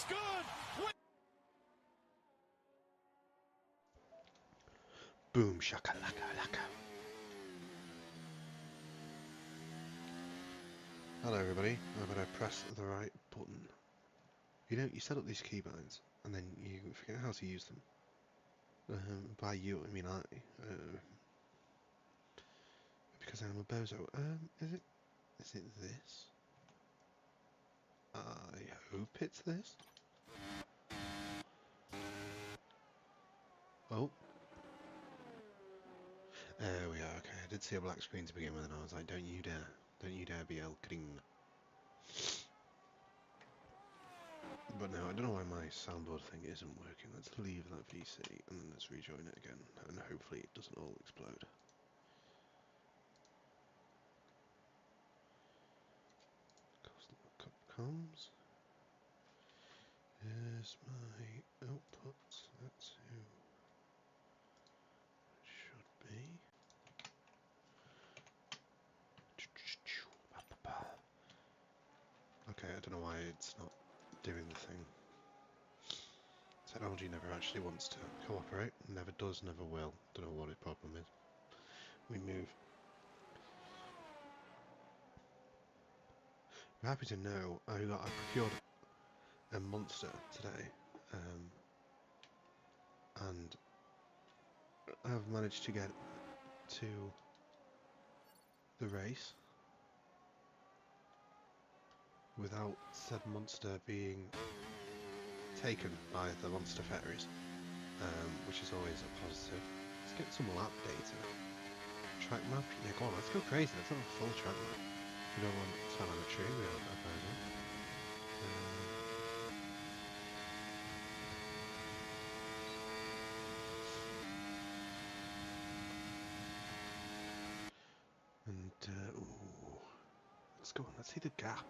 good. Boom shakalaka laka. Hello everybody, I'm going to press the right button. You know, you set up these keybinds and then you forget how to use them. By you, I mean I. Because I'm a bozo. Is it this? I hope it's this. Oh. There we are, okay. I did see a black screen to begin with and I was like, don't you dare. Don't you dare be El Green. But no, I don't know why my soundboard thing isn't working. Let's leave that VC and then let's rejoin it again. And hopefully it doesn't all explode. Coleslaw cup comes. Here's my output. That's who it should be. Okay, I don't know why it's not doing the thing. Technology never actually wants to cooperate. Never does, never will. Don't know what its problem is. We move. I'm happy to know I procured a monster today, and I've managed to get to the race without said monster being taken by the monster fairies, which is always a positive. Let's get some lap data. Track map? Yeah, go on, let's go crazy. Let's have a full track map. We don't want telemetry, we don't have either. Ooh, let's go on, let's see the gap.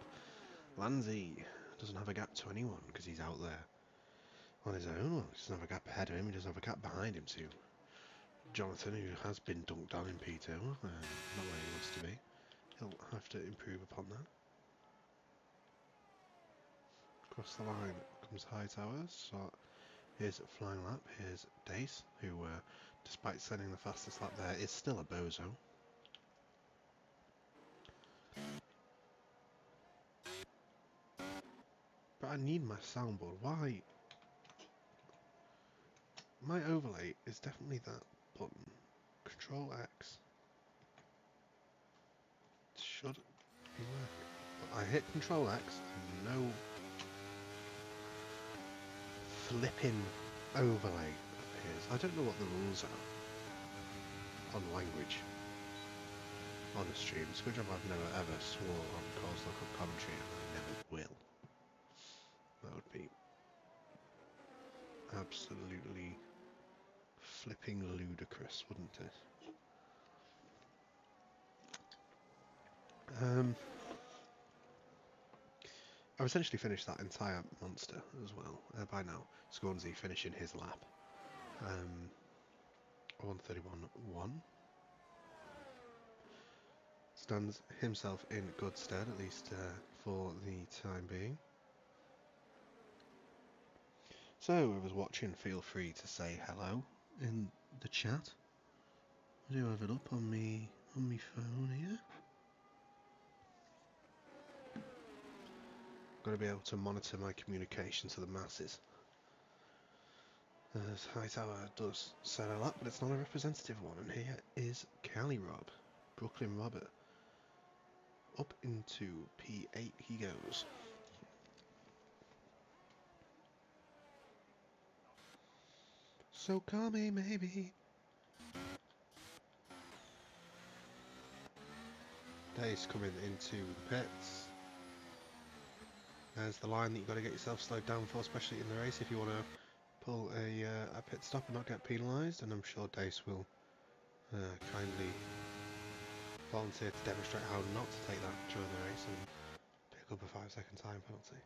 Lanzi doesn't have a gap to anyone because he's out there on his own. Well, he doesn't have a gap ahead of him, he doesn't have a gap behind him too. Jonathan, who has been dunked on in P2, not where he wants to be. He'll have to improve upon that. Across the line comes Hightower, so here's Flying Lap, here's Dace, who, despite sending the fastest lap there, is still a bozo. But I need my soundboard, why? My overlay is definitely that button. Control X. Should work. But I hit Control X and no flipping overlay appears. I don't know what the rules are on language on a stream. It's a good job I've never ever swore on Coleslaw Cup commentary and I never will. That would be absolutely flipping ludicrous, wouldn't it? I've essentially finished that entire monster as well by now. Scornsy finishing his lap. 131.1. Stands himself in good stead, at least for the time being. So, whoever's watching, feel free to say hello in the chat. I do have it up on me phone here. Got to be able to monitor my communication to the masses. As Hightower does set a lap, but it's not a representative one. And here is Cali Rob, Brooklyn Robert. Up into P8 he goes. So call me maybe. Dace coming into the pits. There's the line that you've got to get yourself slowed down for, especially in the race, if you want to pull a pit stop and not get penalised. And I'm sure Dace will kindly volunteer to demonstrate how not to take that during the race and pick up a 5-second time penalty.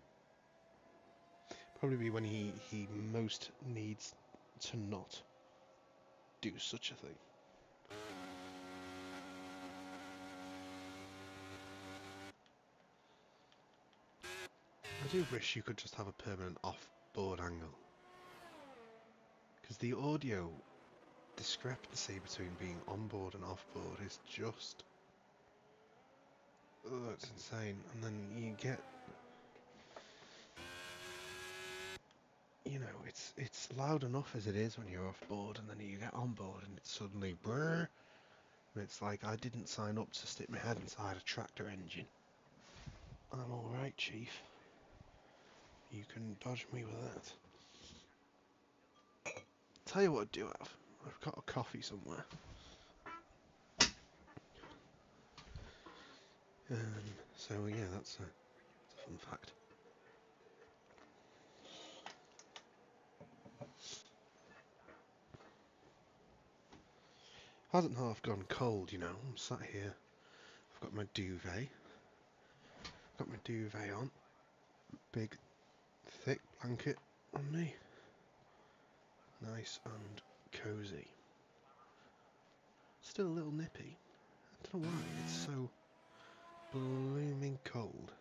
Probably be when he most needs to not do such a thing. I do wish you could just have a permanent off-board angle. Because the audio discrepancy between being on-board and off-board is just... oh, it's insane. And then you get... you know, it's loud enough as it is when you're off-board, and then you get on-board and it's suddenly brrr. And it's like, I didn't sign up to stick my head inside a tractor engine. I'm alright, Chief. You can dodge me with that. Tell you what I do have. I've got a coffee somewhere. So yeah, that's a fun fact. Hasn't half gone cold, you know. I'm sat here. I've got my duvet. Got my duvet on. Big, thick blanket on me. Nice and cosy. Still a little nippy. I don't know why. It's so blooming cold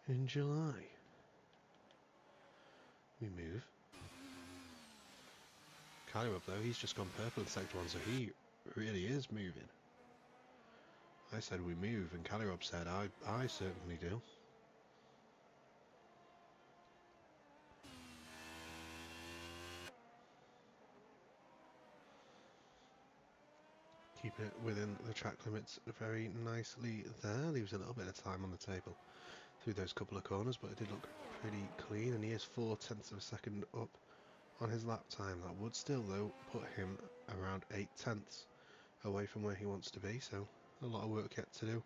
in July. We move. Caleb though, he's just gone purple in sector 1, so he really is moving. I said we move, and Caleb said I certainly do. Keeping it within the track limits very nicely there. Leaves a little bit of time on the table through those couple of corners, but it did look pretty clean, and he is 0.4 of a second up on his lap time. That would still though put him around 0.8 away from where he wants to be, so a lot of work yet to do,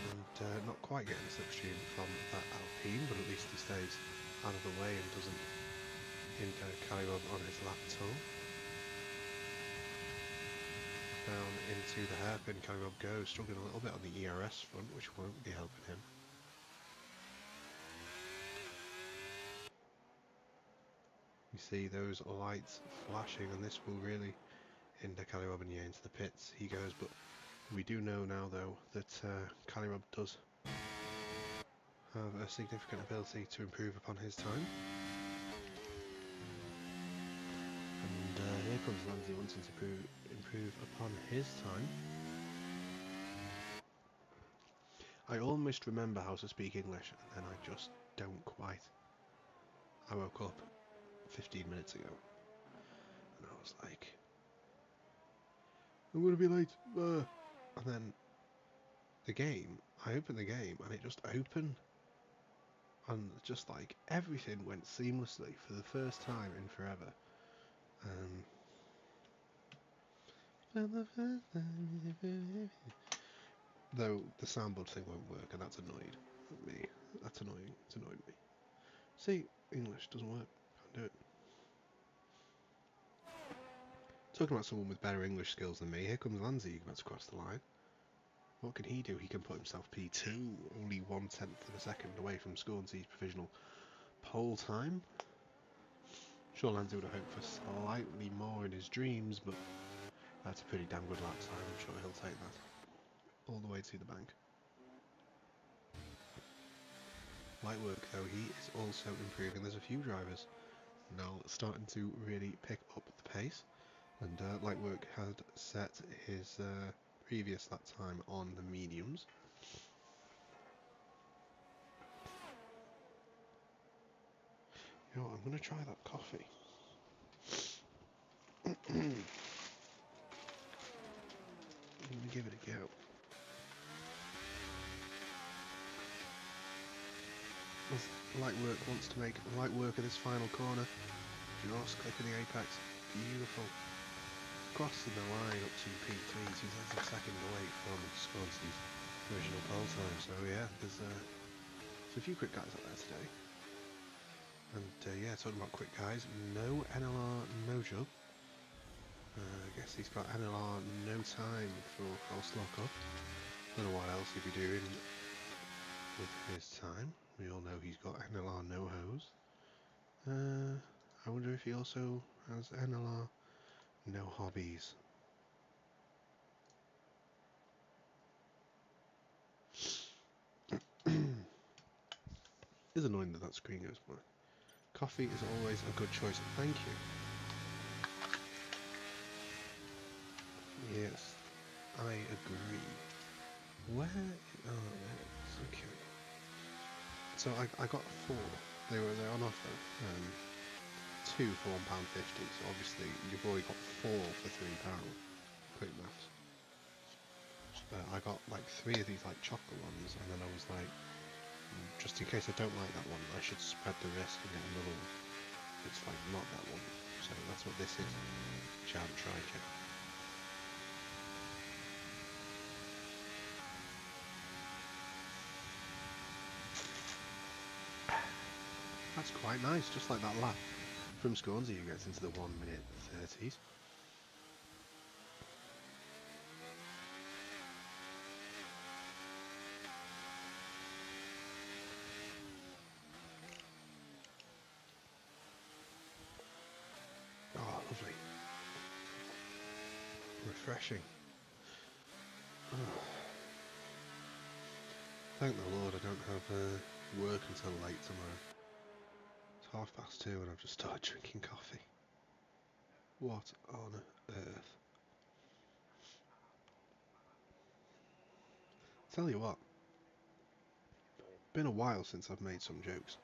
and not quite getting the slipstream from that Alpine, but at least he stays out of the way and doesn't hinder Caleb on his lap at all. Down into the hairpin, Caleb goes, struggling a little bit on the ERS front, which won't be helping him. You see those lights flashing, and this will really hinder Caleb into the pits. He goes, but we do know now though that Caleb does have a significant ability to improve upon his time. And here comes Lansley wanting to improve upon his time. I almost remember how to speak English, and then I just don't quite. I woke up 15 minutes ago, and I was like, I'm gonna be late, and then the game, I opened the game, and it just opened, and just like everything went seamlessly for the first time in forever. Though the soundboard thing won't work, and that's annoyed me. That's annoying. It's annoyed me. See, English doesn't work. Can't do it. Talking about someone with better English skills than me, here comes Lanzi about to cross the line. What can he do? He can put himself P2, only 1/10 of a second away from Scornsy's provisional pole time. Sure, Lanzi would have hoped for slightly more in his dreams, but that's a pretty damn good lap time. I'm sure he'll take that all the way to the bank. Light work though, he is also improving. There's a few drivers now starting to really pick up the pace, and Light work had set his previous lap time on the mediums. You know what, I'm going to try that coffee. I'm going to give it a go. As Light work wants to make light work of this final corner, just clicking the apex, beautiful. Crossing the line up to P3, 2/10 of a second away from Scornsy's original pole time. So yeah, there's a few quick guys out there today. And yeah, talking about quick guys, no NLR, no job. I guess he's got NLR no time for Coleslaw Cup. Don't know what else he'd be doing with his time. We all know he's got NLR no hose. I wonder if he also has NLR no hobbies. It's annoying that that screen goes blank. Coffee is always a good choice. Thank you. Yes, I agree. Where? Oh, there it is. Okay. So I got 4. They're on offer. 2 for £1.50. So obviously you've already got 4 for £3. Quick maths. I got like 3 of these like chocolate ones, and then I was like, just in case I don't like that one, I should spread the risk and get another one. It's like not that one. So that's what this is, which I haven't tried yet. That's quite nice, just like that lap from Scornsey who gets into the 1 minute 30s. Oh, lovely. Refreshing. Oh. Thank the Lord I don't have work until late tomorrow. It's 2:30 and I've just started drinking coffee. What on earth? Tell you what, been a while since I've made some jokes.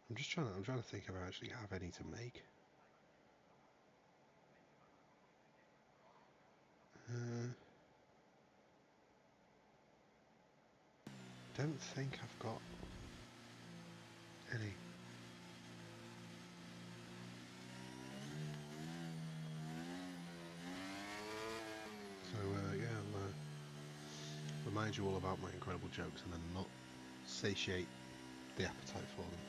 I'm trying to think if I actually have any to make. Don't think I've got any. So yeah, I'll remind you all about my incredible jokes and then not satiate the appetite for them.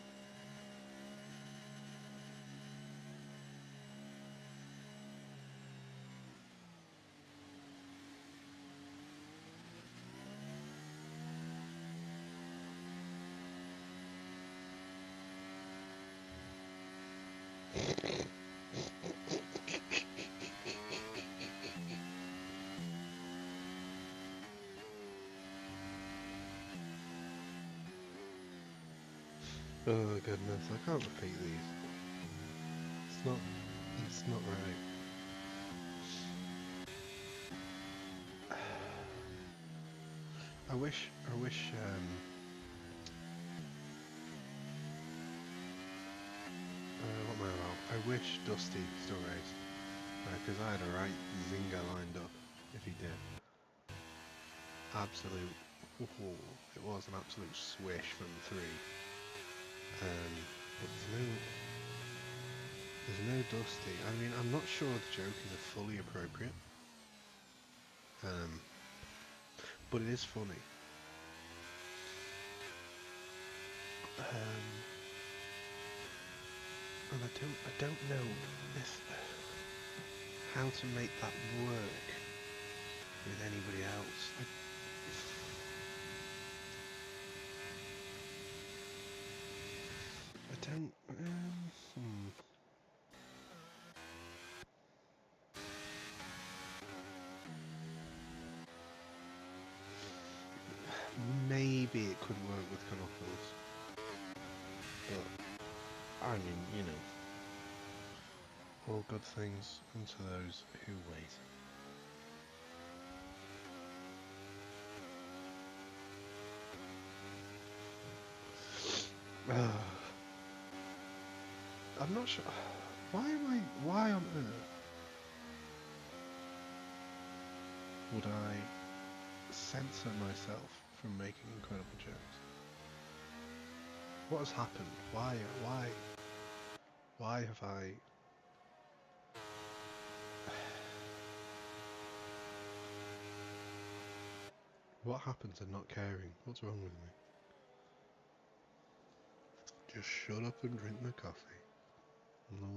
Oh goodness, I can't repeat these. It's not right. I wish, what am I about? I wish Dusty still raced, because I had a right zinger lined up if he did. Absolute, it was an absolute swish from 3. But there's no Dusty. I mean, I'm not sure the joke is fully appropriate. But it is funny. And I don't know how to make that work with anybody else. I don't. Maybe it could work with Canopolis, but I mean, you know, all good things unto those who wait. I'm not sure. Why on earth would I censor myself from making incredible jokes? What has happened? Why have I... What happened to not caring? What's wrong with me? Just shut up and drink the coffee. No.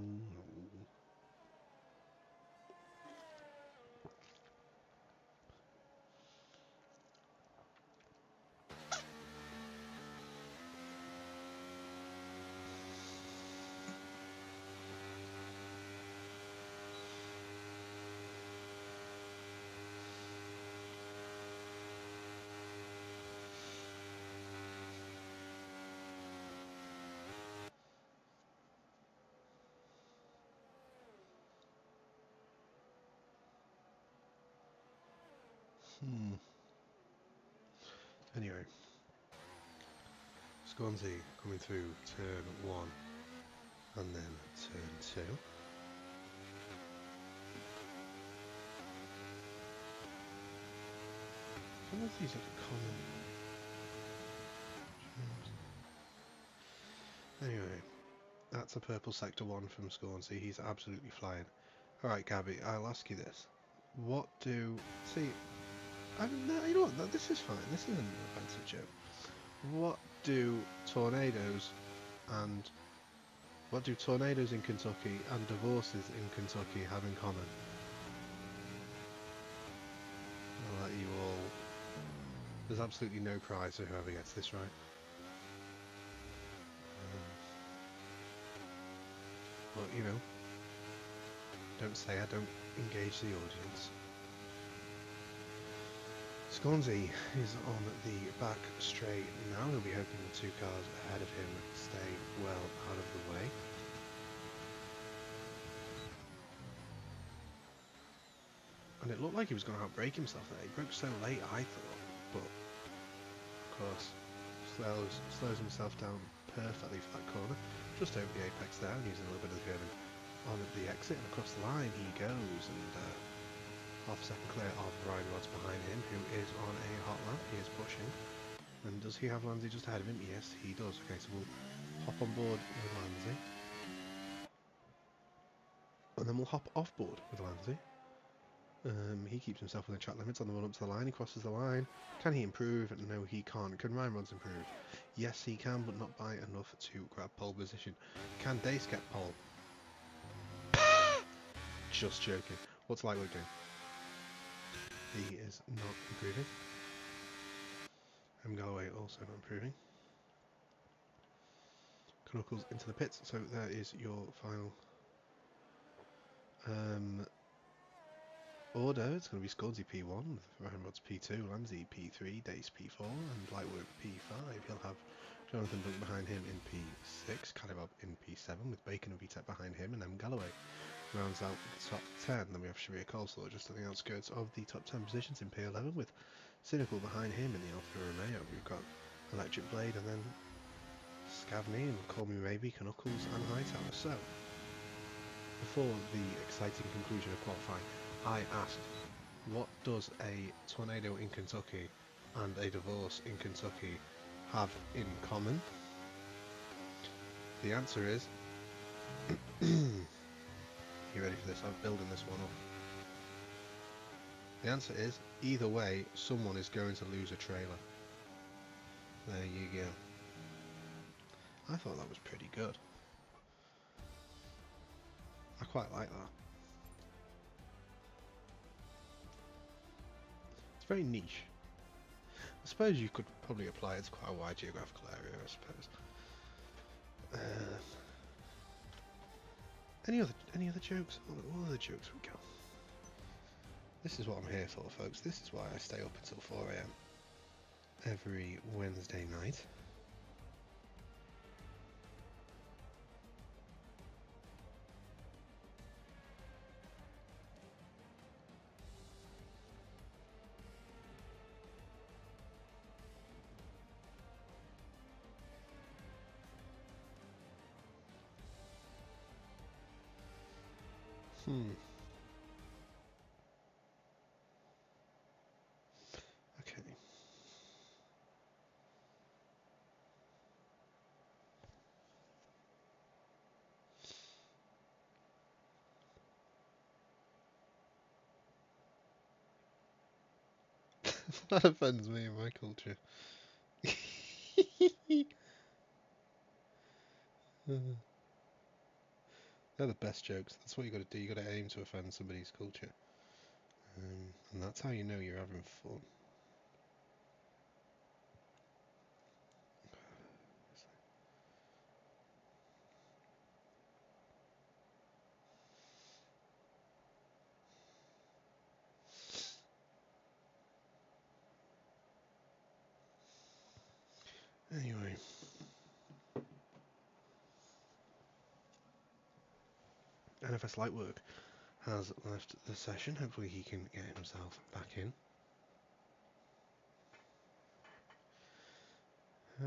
Anyway, Swansea coming through turn 1 and then turn 2. Some of these are common. Anyway, that's a purple sector 1 from Swansea. He's absolutely flying. Alright, Gabby, I'll ask you this. What do... See, no, you know what? No, this is fine. This isn't an offensive joke. What do tornadoes in Kentucky and divorces in Kentucky have in common? I'll let you all... There's absolutely no prize for whoever gets this right. But, you know, don't say I don't engage the audience. Swansea is on the back straight now. He'll be hoping the 2 cars ahead of him stay well out of the way. And it looked like he was going to outbrake himself there. He broke so late, I thought. But, of course, slows himself down perfectly for that corner. Just over the apex there, and using a little bit of the curving on the exit, and across the line he goes, and half a second clear of Ryan Rodds behind him, who is on a hot lap. He is pushing. And does he have Landsey just ahead of him? Yes, he does. Okay, so we'll hop on board with Landsey. And then we'll hop off board with Landsey. He keeps himself within track limits on the run up to the line. He crosses the line. Can he improve? No, he can't. Can Ryan Rodds improve? Yes, he can, but not by enough to grab pole position. Can Dace get pole? Just joking. What's Lightwood doing? He is not improving. Galloway also not improving. Knuckles into the pits. So there is your final order. It's going to be Scorsese P1, Ryan Rodds P2, Landsey P3, Dace P4, and Lightwood P5. He'll have Jonathan Dunk behind him in P6, Calibob in P7, with Bacon and VTEC behind him, and then Galloway rounds out the top 10. Then we have Sharia Coleslaw just on the outskirts of the top 10 positions in P11, with Cynical behind him in the Alfa Romeo. We've got Electric Blade, and then Scavney, and Call Me Maybe, Knuckles, and Hightower. So, before the exciting conclusion of qualifying, I asked, what does a tornado in Kentucky and a divorce in Kentucky have in common? The answer is... You ready for this? I'm building this one up. The answer is, either way, someone is going to lose a trailer. There you go. I thought that was pretty good. I quite like that. It's very niche. I suppose you could probably apply it to quite a wide geographical area, I suppose. Any other jokes? What other jokes we got? This is what I'm here for, folks. This is why I stay up until 4 AM every Wednesday night. Okay. That offends me in my culture. They're the best jokes. That's what you got to do. You got to aim to offend somebody's culture, and that's how you know you're having fun. Anyway, NFS Lightwork has left the session. Hopefully he can get himself back in. Oh,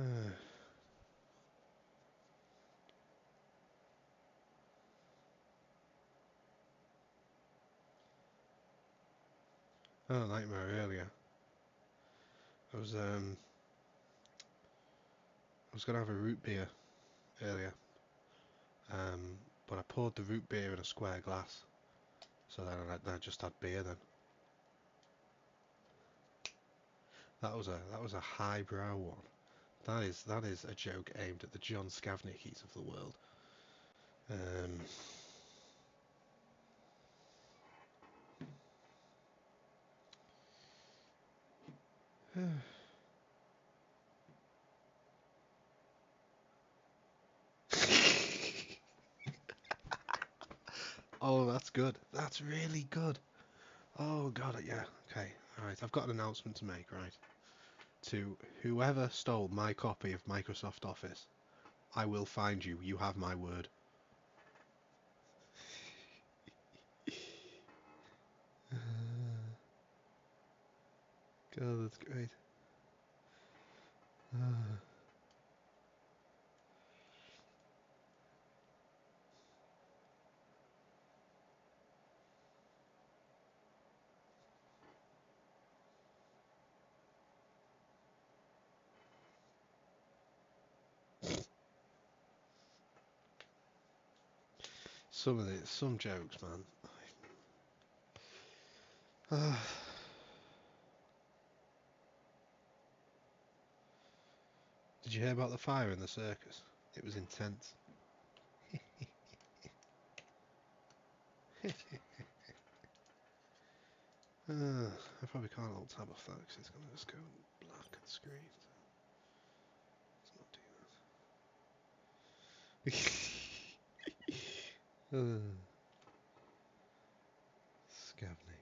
nightmare earlier. I was gonna have a root beer earlier, but I poured the root beer in a square glass, so then I just had beer then. That was a highbrow one. That is a joke aimed at the John Scavnickies of the world. Oh, that's good. That's really good. Oh god, yeah. Okay, alright. I've got an announcement to make, right? To whoever stole my copy of Microsoft Office, I will find you. You have my word. God, that's great. Some jokes, man. Did you hear about the fire in the circus? It was intense. I probably can't alt tab off that because it's going to just go black at the screen. So let's not do that. Scavney.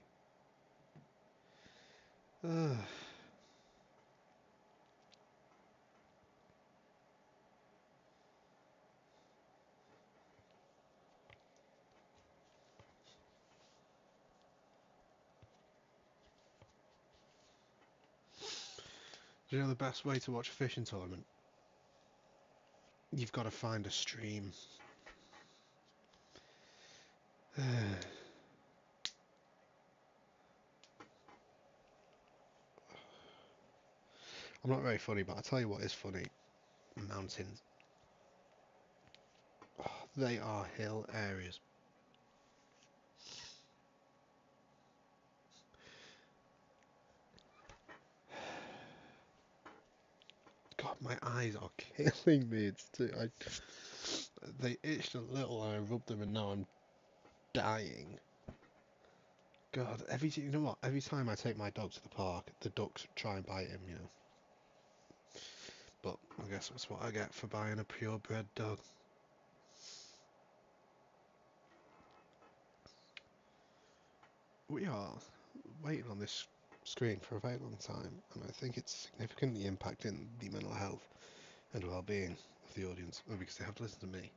Do you know the best way to watch a fishing tournament? You've got to find a stream. I'm not very funny, but I'll tell you what is funny. Mountains. Oh, they are hill areas. God, my eyes are killing me. They itched a little and I rubbed them and now I'm dying. God, you know what? Every time I take my dog to the park, the ducks try and bite him, you know. But I guess that's what I get for buying a purebred dog. We are waiting on this screen for a very long time, and I think it's significantly impacting the mental health and well-being of the audience, because they have to listen to me.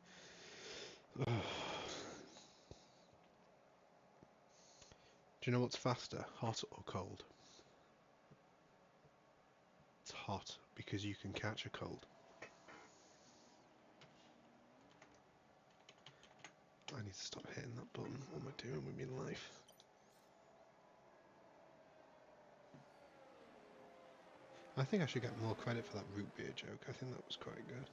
Do you know what's faster, hot or cold? It's hot, because you can catch a cold. I need to stop hitting that button. What am I doing with my life? I think I should get more credit for that root beer joke. I think that was quite good.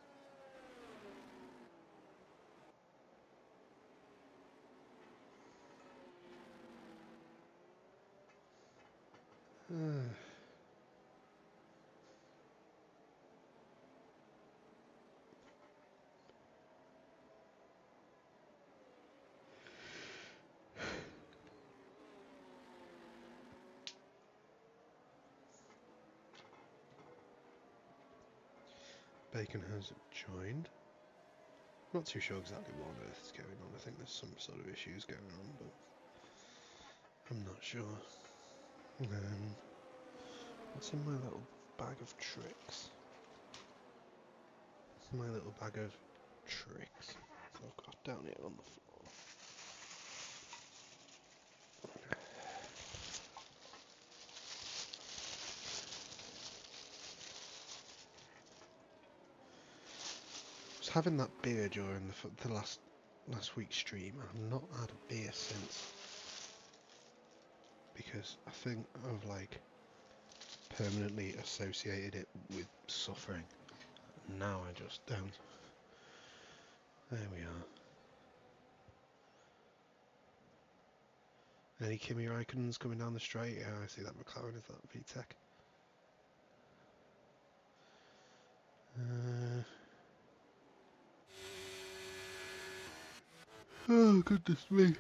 Bacon has joined. Not too sure exactly what on earth is going on. I think there's some sort of issues going on, but I'm not sure. What's in my little bag of tricks? What's in my little bag of tricks? I've got down here on the floor. having that beer during the last week's stream. I've not had a beer since, because I think I've like permanently associated it with suffering. Now I just don't. There we are. Any Kimi Raikkonens coming down the straight? Yeah, I see that McLaren is that VTEC. Oh goodness me.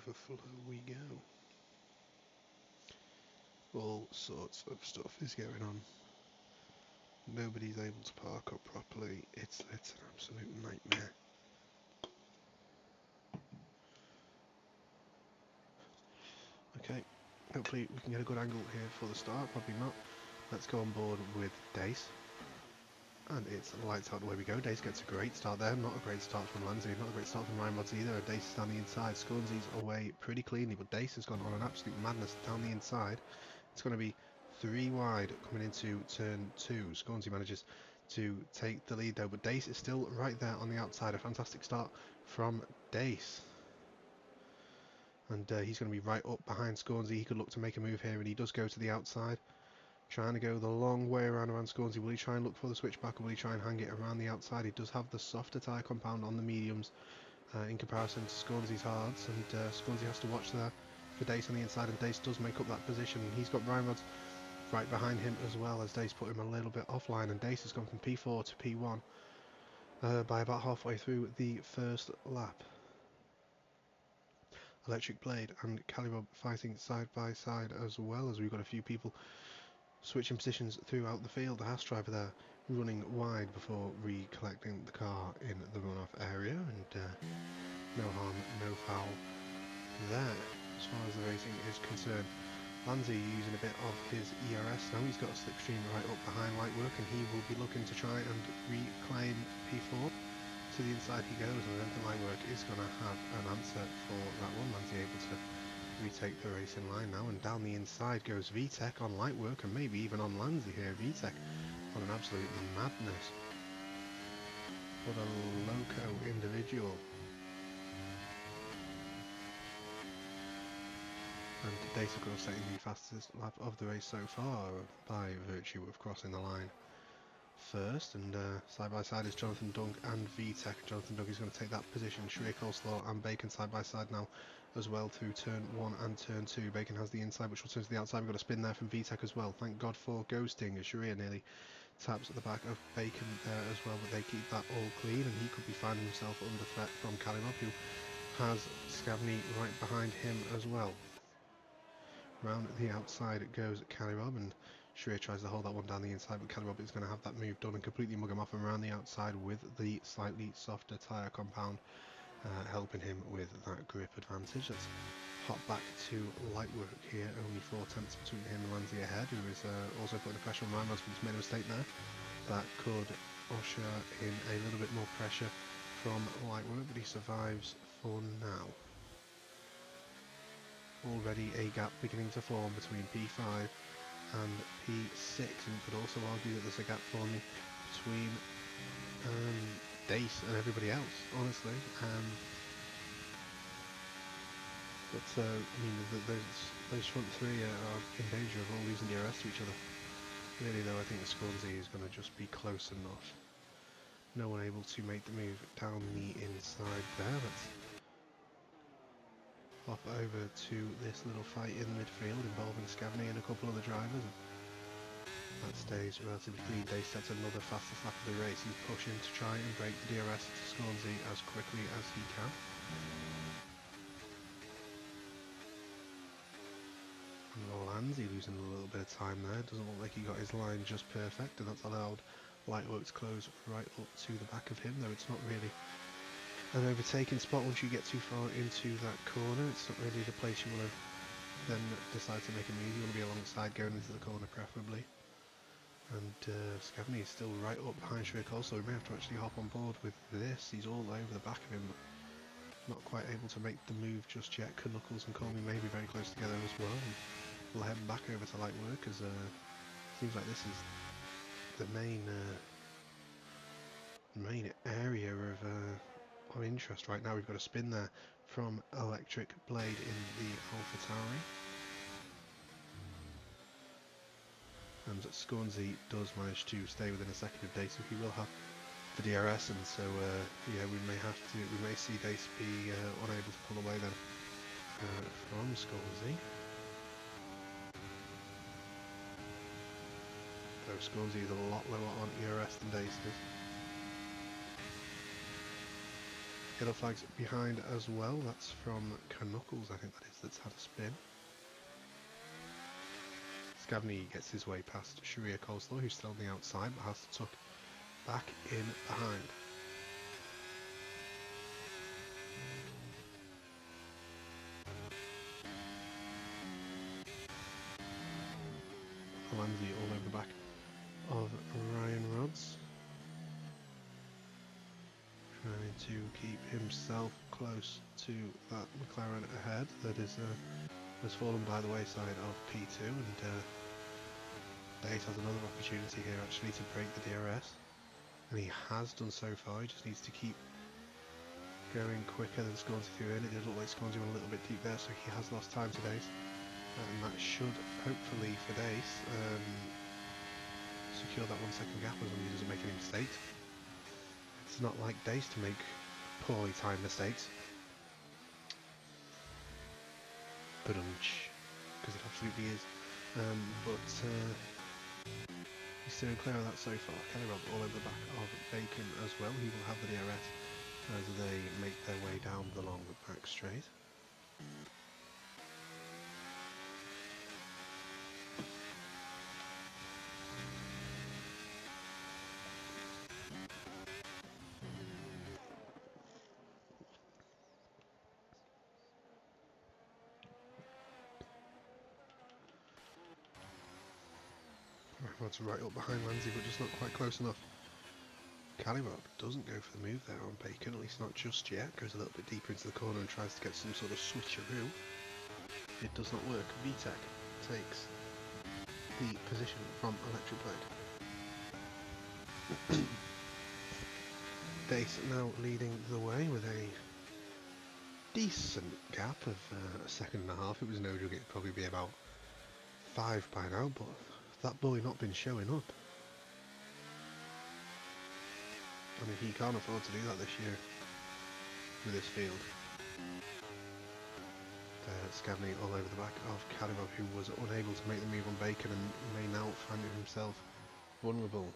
Overflow we go. All sorts of stuff is going on. Nobody's able to park up properly. It's an absolute nightmare. Okay, hopefully we can get a good angle here for the start. Probably not. Let's go on board with Dace. And it's lights out, away we go. Dace gets a great start there. Not a great start from Lansley, not a great start from Ryan Mods either. Dace is down the inside. Scornsy's away pretty cleanly, but Dace has gone on an absolute madness down the inside. It's going to be 3 wide coming into turn 2. Scornsy manages to take the lead though, but Dace is still right there on the outside. A fantastic start from Dace. And he's going to be right up behind Scornsy. He could look to make a move here, and he does go to the outside. Trying to go the long way around Scornsy. Will he try and look for the switchback, or will he try and hang it around the outside? He does have the softer tyre compound on the mediums in comparison to Scornsy's hards, and Scornsy has to watch there for Dace on the inside, and Dace does make up that position. He's got Ryan Rods right behind him as well, as Dace put him a little bit offline, and Dace has gone from P4 to P1 by about halfway through the first lap. Electric Blade and Calirob fighting side by side, as well as we've got a few people switching positions throughout the field. The Haas driver there running wide before recollecting the car in the runoff area, and no harm, no foul there as far as the racing is concerned. Lanzi using a bit of his ERS now. He's got a slipstream right up behind Lightwork, and he will be looking to try and reclaim P4. To the inside he goes, and I don't think Lightwork is going to have an answer for that one. Lanzi able to retake the race in line now, and down the inside goes VTEC on Lightwork, and maybe even on Lanzi here. VTEC on an absolute madness. What a loco individual. And Dace, of course, setting the fastest lap of the race so far by virtue of crossing the line first, and side by side is Jonathan Dunk and VTEC. Jonathan Dunk is going to take that position. Sharia Coleslaw and Bacon side by side now as well through turn 1 and turn 2. Bacon has the inside, which will turn to the outside. We've got a spin there from VTEC as well. Thank God for ghosting, as Sharia nearly taps at the back of Bacon there as well, but they keep that all clean, and he could be finding himself under threat from Kalimov, who has Scavney right behind him as well. Round the outside it goes Kalimov, and Sharia tries to hold that one down the inside, but Kalimov is going to have that move done and completely mug him off and around the outside with the slightly softer tyre compound, helping him with that grip advantage. Let's hop back to Lightwork here, only 4 tenths between him and Lanzi ahead, who is also putting the pressure on Ryan, but he's made a mistake there. That could usher in a little bit more pressure from Lightwork, but he survives for now. Already a gap beginning to form between P5 and P6, and you could also argue that there's a gap forming between Dace and everybody else, honestly. But I mean, those front three are in danger of all losing the arrest to each other. Really though, I think the Scornsy is going to just be close enough. No one able to make the move down the inside there. Let's hop over to this little fight in midfield involving Scavney and a couple of the drivers. That stays relatively clean. Dace sets another fastest lap of the race. He's pushing to try and break the DRS to Scornsy as quickly as he can. Lanzi losing a little bit of time there. Doesn't look like he got his line just perfect, and that's allowed Lightwork to close right up to the back of him, though it's not really an overtaking spot once you get too far into that corner. It's not really the place you want to then decide to make a move. You want to be alongside going into the corner preferably. And Scavney is still right up behind Coleslaw. We may have to actually hop on board with this. He's all over the back of him, but not quite able to make the move just yet. Knuckles and Colby may be very close together as well. And we'll head back over to light work as seems like this is the main area of interest right now. We've got a spin there from Electric Blade in the AlphaTauri. And Scornsey does manage to stay within a second of Dace, so he will have the DRS, and so yeah, we may see Dace be unable to pull away then from Scornsey. Though Scornsey is a lot lower on ERS than Dace is. Yellow flags behind as well. That's from Knuckles, I think that is, that's had a spin. Scavney gets his way past Coleslaw, who's still on the outside but has to tuck back in behind. Lanzi all over the back of Ryan Rods, trying to keep himself close to that McLaren ahead that is has fallen by the wayside of P2, and Dace has another opportunity here actually to break the DRS, and he has done so far. He just needs to keep going quicker than Scornsey through in. It did look like Scornsey went a little bit deep there, so he has lost time to Dace, and that should hopefully for Dace secure that 1 second gap as long as he doesn't make any mistakes. It's not like Dace to make poorly timed mistakes. Because it absolutely is. But he's steering clear of that so far. Kelly Rob all over the back of Bacon as well. He will have the DRS as they make their way down the long back straight. Rod's right up behind Lanzi, but just not quite close enough. Calibrock doesn't go for the move there on Bacon, at least not just yet. Goes a little bit deeper into the corner and tries to get some sort of switcheroo. It does not work. VTech takes the position from Electric Blade. Dace now leading the way with a decent gap of a second and a half. It was no joke, it'd probably be about 5 by now, but that boy not been showing up. I mean, he can't afford to do that this year with this field. Scavney all over the back of Kadyrov, who was unable to make the move on Bacon and may now find himself vulnerable.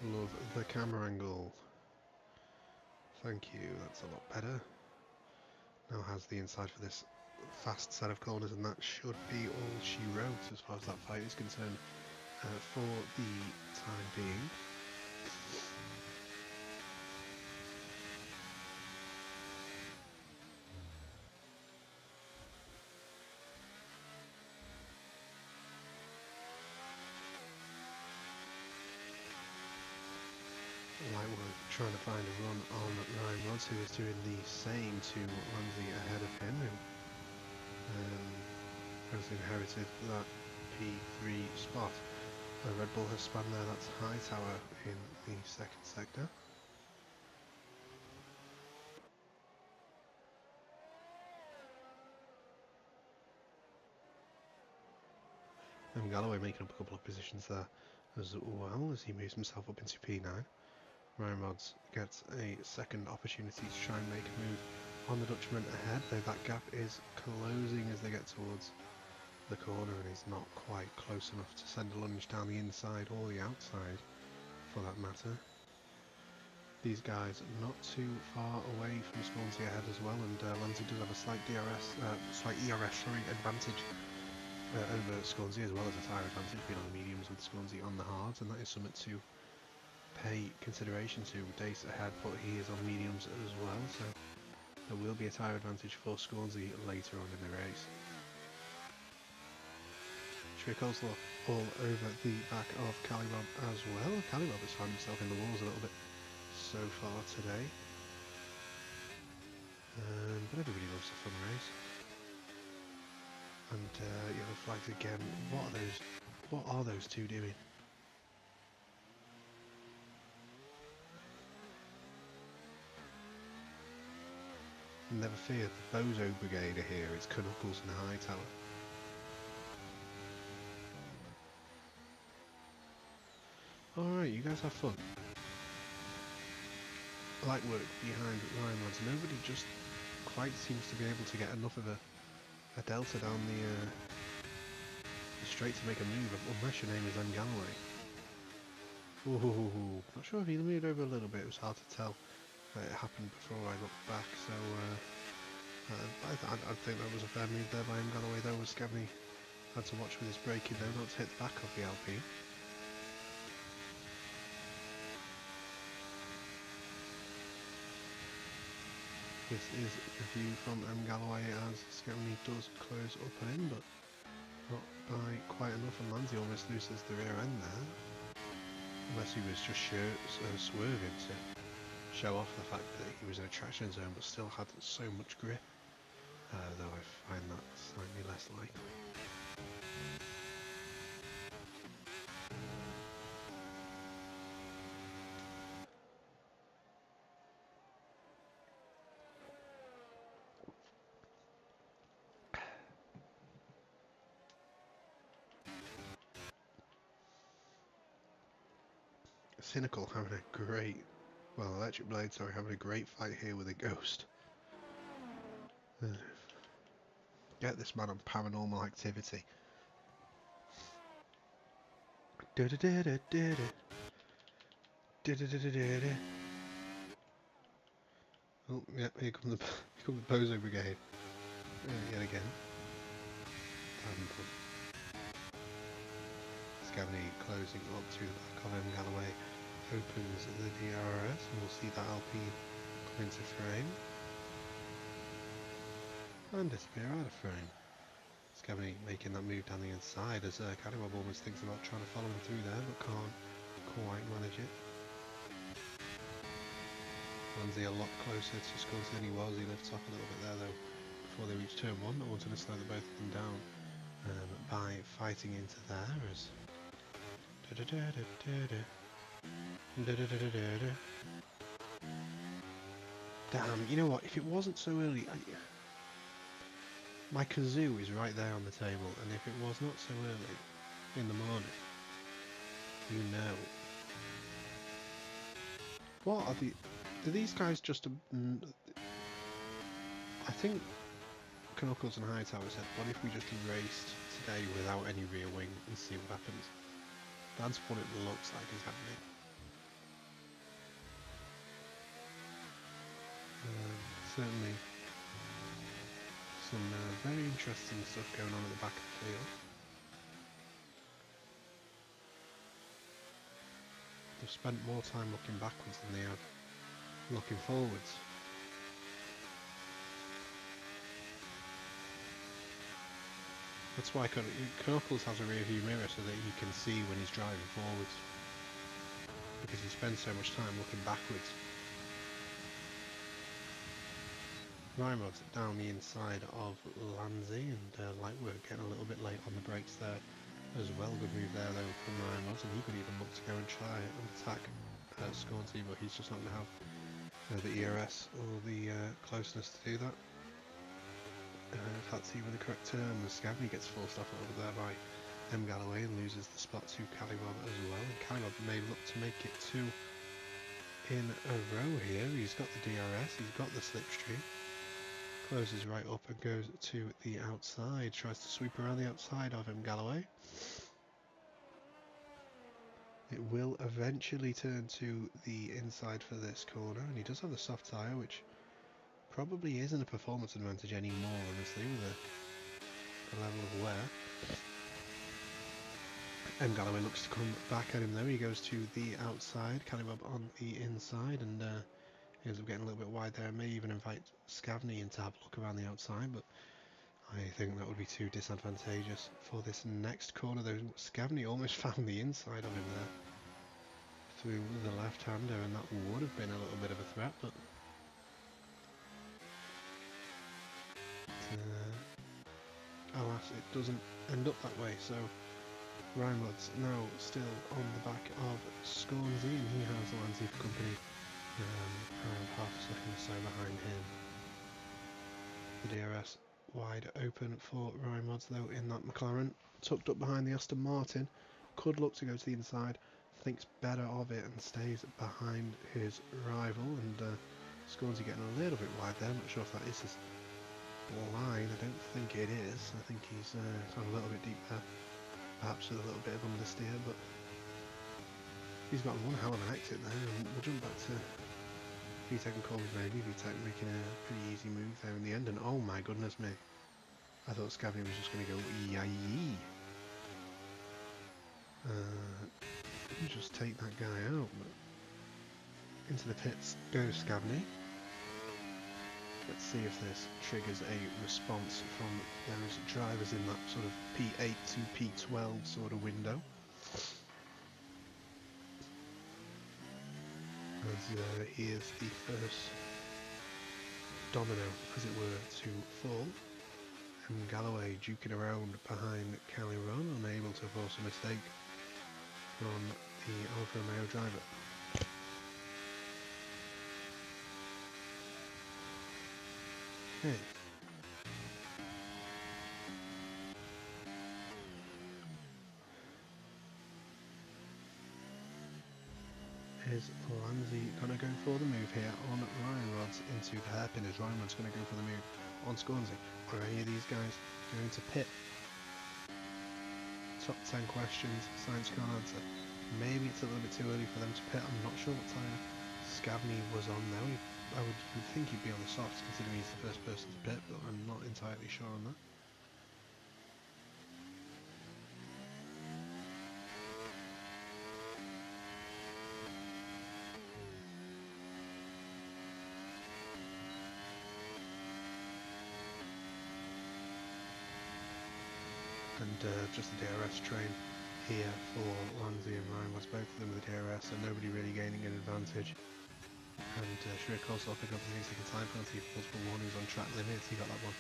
Love the camera angle. Thank you, that's a lot better. Now has the inside for this fast set of corners, and that should be all she wrote as far as that fight is concerned for the time being. Trying to find a run on Ryan Rods, who is doing the same to Lanzi ahead of him, who has inherited that P3 spot. Red Bull has spun there, that's Hightower in the second sector. And Galloway making up a couple of positions there as well as he moves himself up into P9. Ryan Rods gets a second opportunity to try and make a move on the Dutchman ahead, though that gap is closing as they get towards the corner, and he's not quite close enough to send a lunge down the inside or the outside for that matter. These guys not too far away from Scornsey ahead as well, and Lanzi does have a slight ERS advantage over Scornsey, as well as a tyre advantage, being on the mediums with Scornsey on the hards, and that is something to pay consideration to. Dace ahead, but he is on mediums as well, so there will be a tyre advantage for Scornsey later on in the race. Coleslaw all over the back of Calibob as well. Calibob has found himself in the walls a little bit so far today. But everybody loves a fun race. And yellow flags again. What are those two doing? Never fear, the Bozo Brigade are here. It's Knuckles and Hightower. Alright, you guys have fun. Light work behind Ryan Rods. Nobody just quite seems to be able to get enough of a delta down the straight to make a move, unless your name is M. Galloway. Ooh, not sure if he moved over a little bit, it was hard to tell. It happened before I looked back, so I think that was a fair move there by M. Galloway, though, as Scabney had to watch with his braking though, not to hit the back of the Alpine. This is a view from M. Galloway as Scabney does close up and in, but not by quite enough, and Lanzi almost loses the rear end there. Unless he was just swerving to show off the fact that he was in a traction zone but still had so much grip, though I find that slightly less likely. Cynical having a great, well, Electric Blade, sorry, having a great fight here with a Ghost. Get this man on Paranormal Activity. Oh, yeah, here comes the Bozo Brigade. Yet again. Scabney closing up to the back of M. Galloway opens the DRS, and we'll see that Alpine come into frame and disappear out of frame. Scabney making that move down the inside as Calibob almost thinks about trying to follow him through there but can't quite manage it. Lanzi a lot closer to Skulls than he was. He lifts off a little bit there though before they reach turn 1. I wanted to slow the both of them down by fighting into there as damn, you know what, if it wasn't so early, my kazoo is right there on the table, and if it was not so early in the morning, you know. What are do these guys just, I think Knuckles and Hightower said, what if we just raced today without any rear wing and see what happens? That's what it looks like is happening. Certainly some very interesting stuff going on at the back of the field. They've spent more time looking backwards than they have looking forwards. That's why Knuckles has a rear view mirror so that he can see when he's driving forwards, because he spends so much time looking backwards. Ryrod's down the inside of Lanzi, and Lightwork getting a little bit late on the brakes there as well. Good move there though from Ryrod's, and he could even look to go and try and attack Scornsey, but he's just not going to have the ERS or the closeness to do that. Can't see with the correct term. Scabney gets forced off over there by M. Galloway and loses the spot to Calibob as well. And Calibob may look to make it 2 in a row here. He's got the DRS, he's got the slipstream. Closes right up and goes to the outside. Tries to sweep around the outside of M. Galloway. It will eventually turn to the inside for this corner, and he does have the soft tyre, which probably isn't a performance advantage anymore, honestly, with the level of wear. Galloway looks to come back at him though. He goes to the outside, Callyweb on the inside, and he ends up getting a little bit wide there. May even invite Scavney in to have a look around the outside, but I think that would be too disadvantageous for this next corner though. Scavney almost found the inside of him there through the left-hander, and that would have been a little bit of a threat, but alas, it doesn't end up that way. So Rhinewood's now still on the back of Scornsey, and he has Landsey for company, around half a second or so behind him. The DRS wide open for Rhinewood's though in that McLaren, tucked up behind the Aston Martin, could look to go to the inside, thinks better of it and stays behind his rival, and Scornsey getting a little bit wide there. I'm not sure if that is his line. I don't think it is. I think he's gone a little bit deep there, perhaps with a little bit of understeer, but he's got one hell of an exit there, and we'll jump back to VTEC and Coleman maybe. VTEC making a pretty easy move there in the end, and oh my goodness me, I thought Scavney was just going to go yee. Just take that guy out, but into the pits goes Scavney. Let's see if this triggers a response from those drivers in that sort of P8 to P12 sort of window. As he is the first domino, as it were, to fall. And Galloway duking around behind Callirone, unable to force a mistake from the Alfa Romeo driver. Okay. Is Landsey going to go for the move here on Rhinewood's into the hairpin? Is Rhinewood's going to go for the move on Scornsey? Are any of these guys going to pit? Top 10 questions, science can't answer. Maybe it's a little bit too early for them to pit. I'm not sure what tyre Scavney was on though. I would think he'd be on the softs considering he's the first person to pit, but I'm not entirely sure on that. And just the DRS train here for Landsey and Rhinewood, both of them with the DRS, and nobody really gaining an advantage. And Shrek Coleslaw picking up the 3 second time penalty for multiple warnings on track limits. He got that one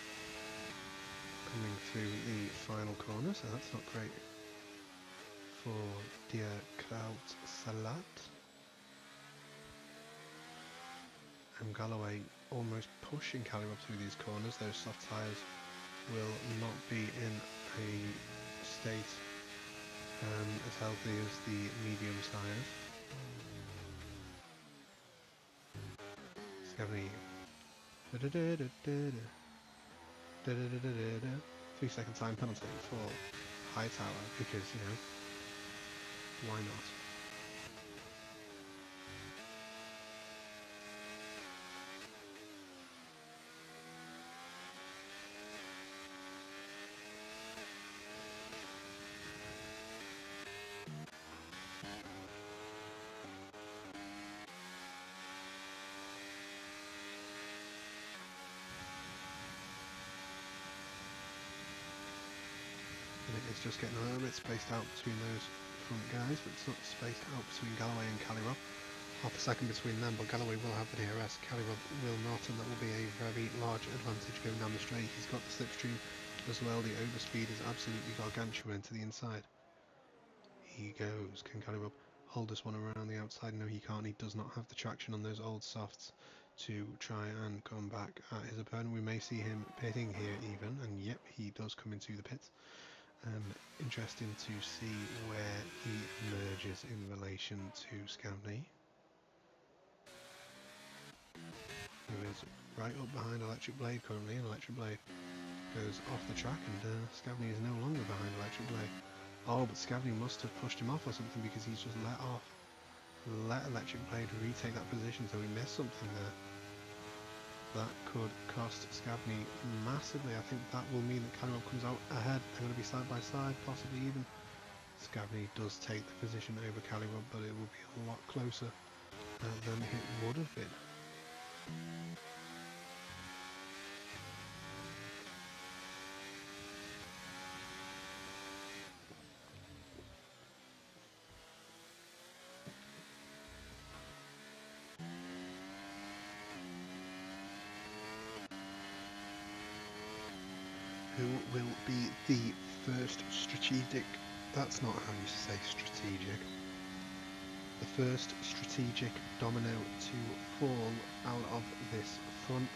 coming through the final corner, so that's not great for Dear Kraut Salat. And Galloway almost pushing Callirone through these corners. Those soft tyres will not be in a state as healthy as the medium tyres. Scavney 3 second time penalty for Hightower because, you know, why not? It's just getting a little bit spaced out between those front guys, but it's not spaced out between Galloway and Callirone. Half a second between them, but Galloway will have the DRS, Callirone will not, and that will be a very large advantage going down the straight. He's got the slipstream as well. The overspeed is absolutely gargantuan to the inside. He goes. Can Callirone hold this one around the outside? No, he can't. He does not have the traction on those old softs to try and come back at his opponent. We may see him pitting here even, and yep, he does come into the pits. Interesting to see where he emerges in relation to Scavney, who is right up behind Electric Blade currently, and Electric Blade goes off the track, and Scavney is no longer behind Electric Blade. Oh, but Scavney must have pushed him off or something, because he's just let Electric Blade retake that position, so he missed something there. That could cost Scavney massively. I think that will mean that Callirone comes out ahead. They're going to be side by side, possibly even Scavney does take the position over Caliban, but it will be a lot closer than it would have been. Who will be the first strategic, that's not how you say strategic, the first strategic domino to fall out of this front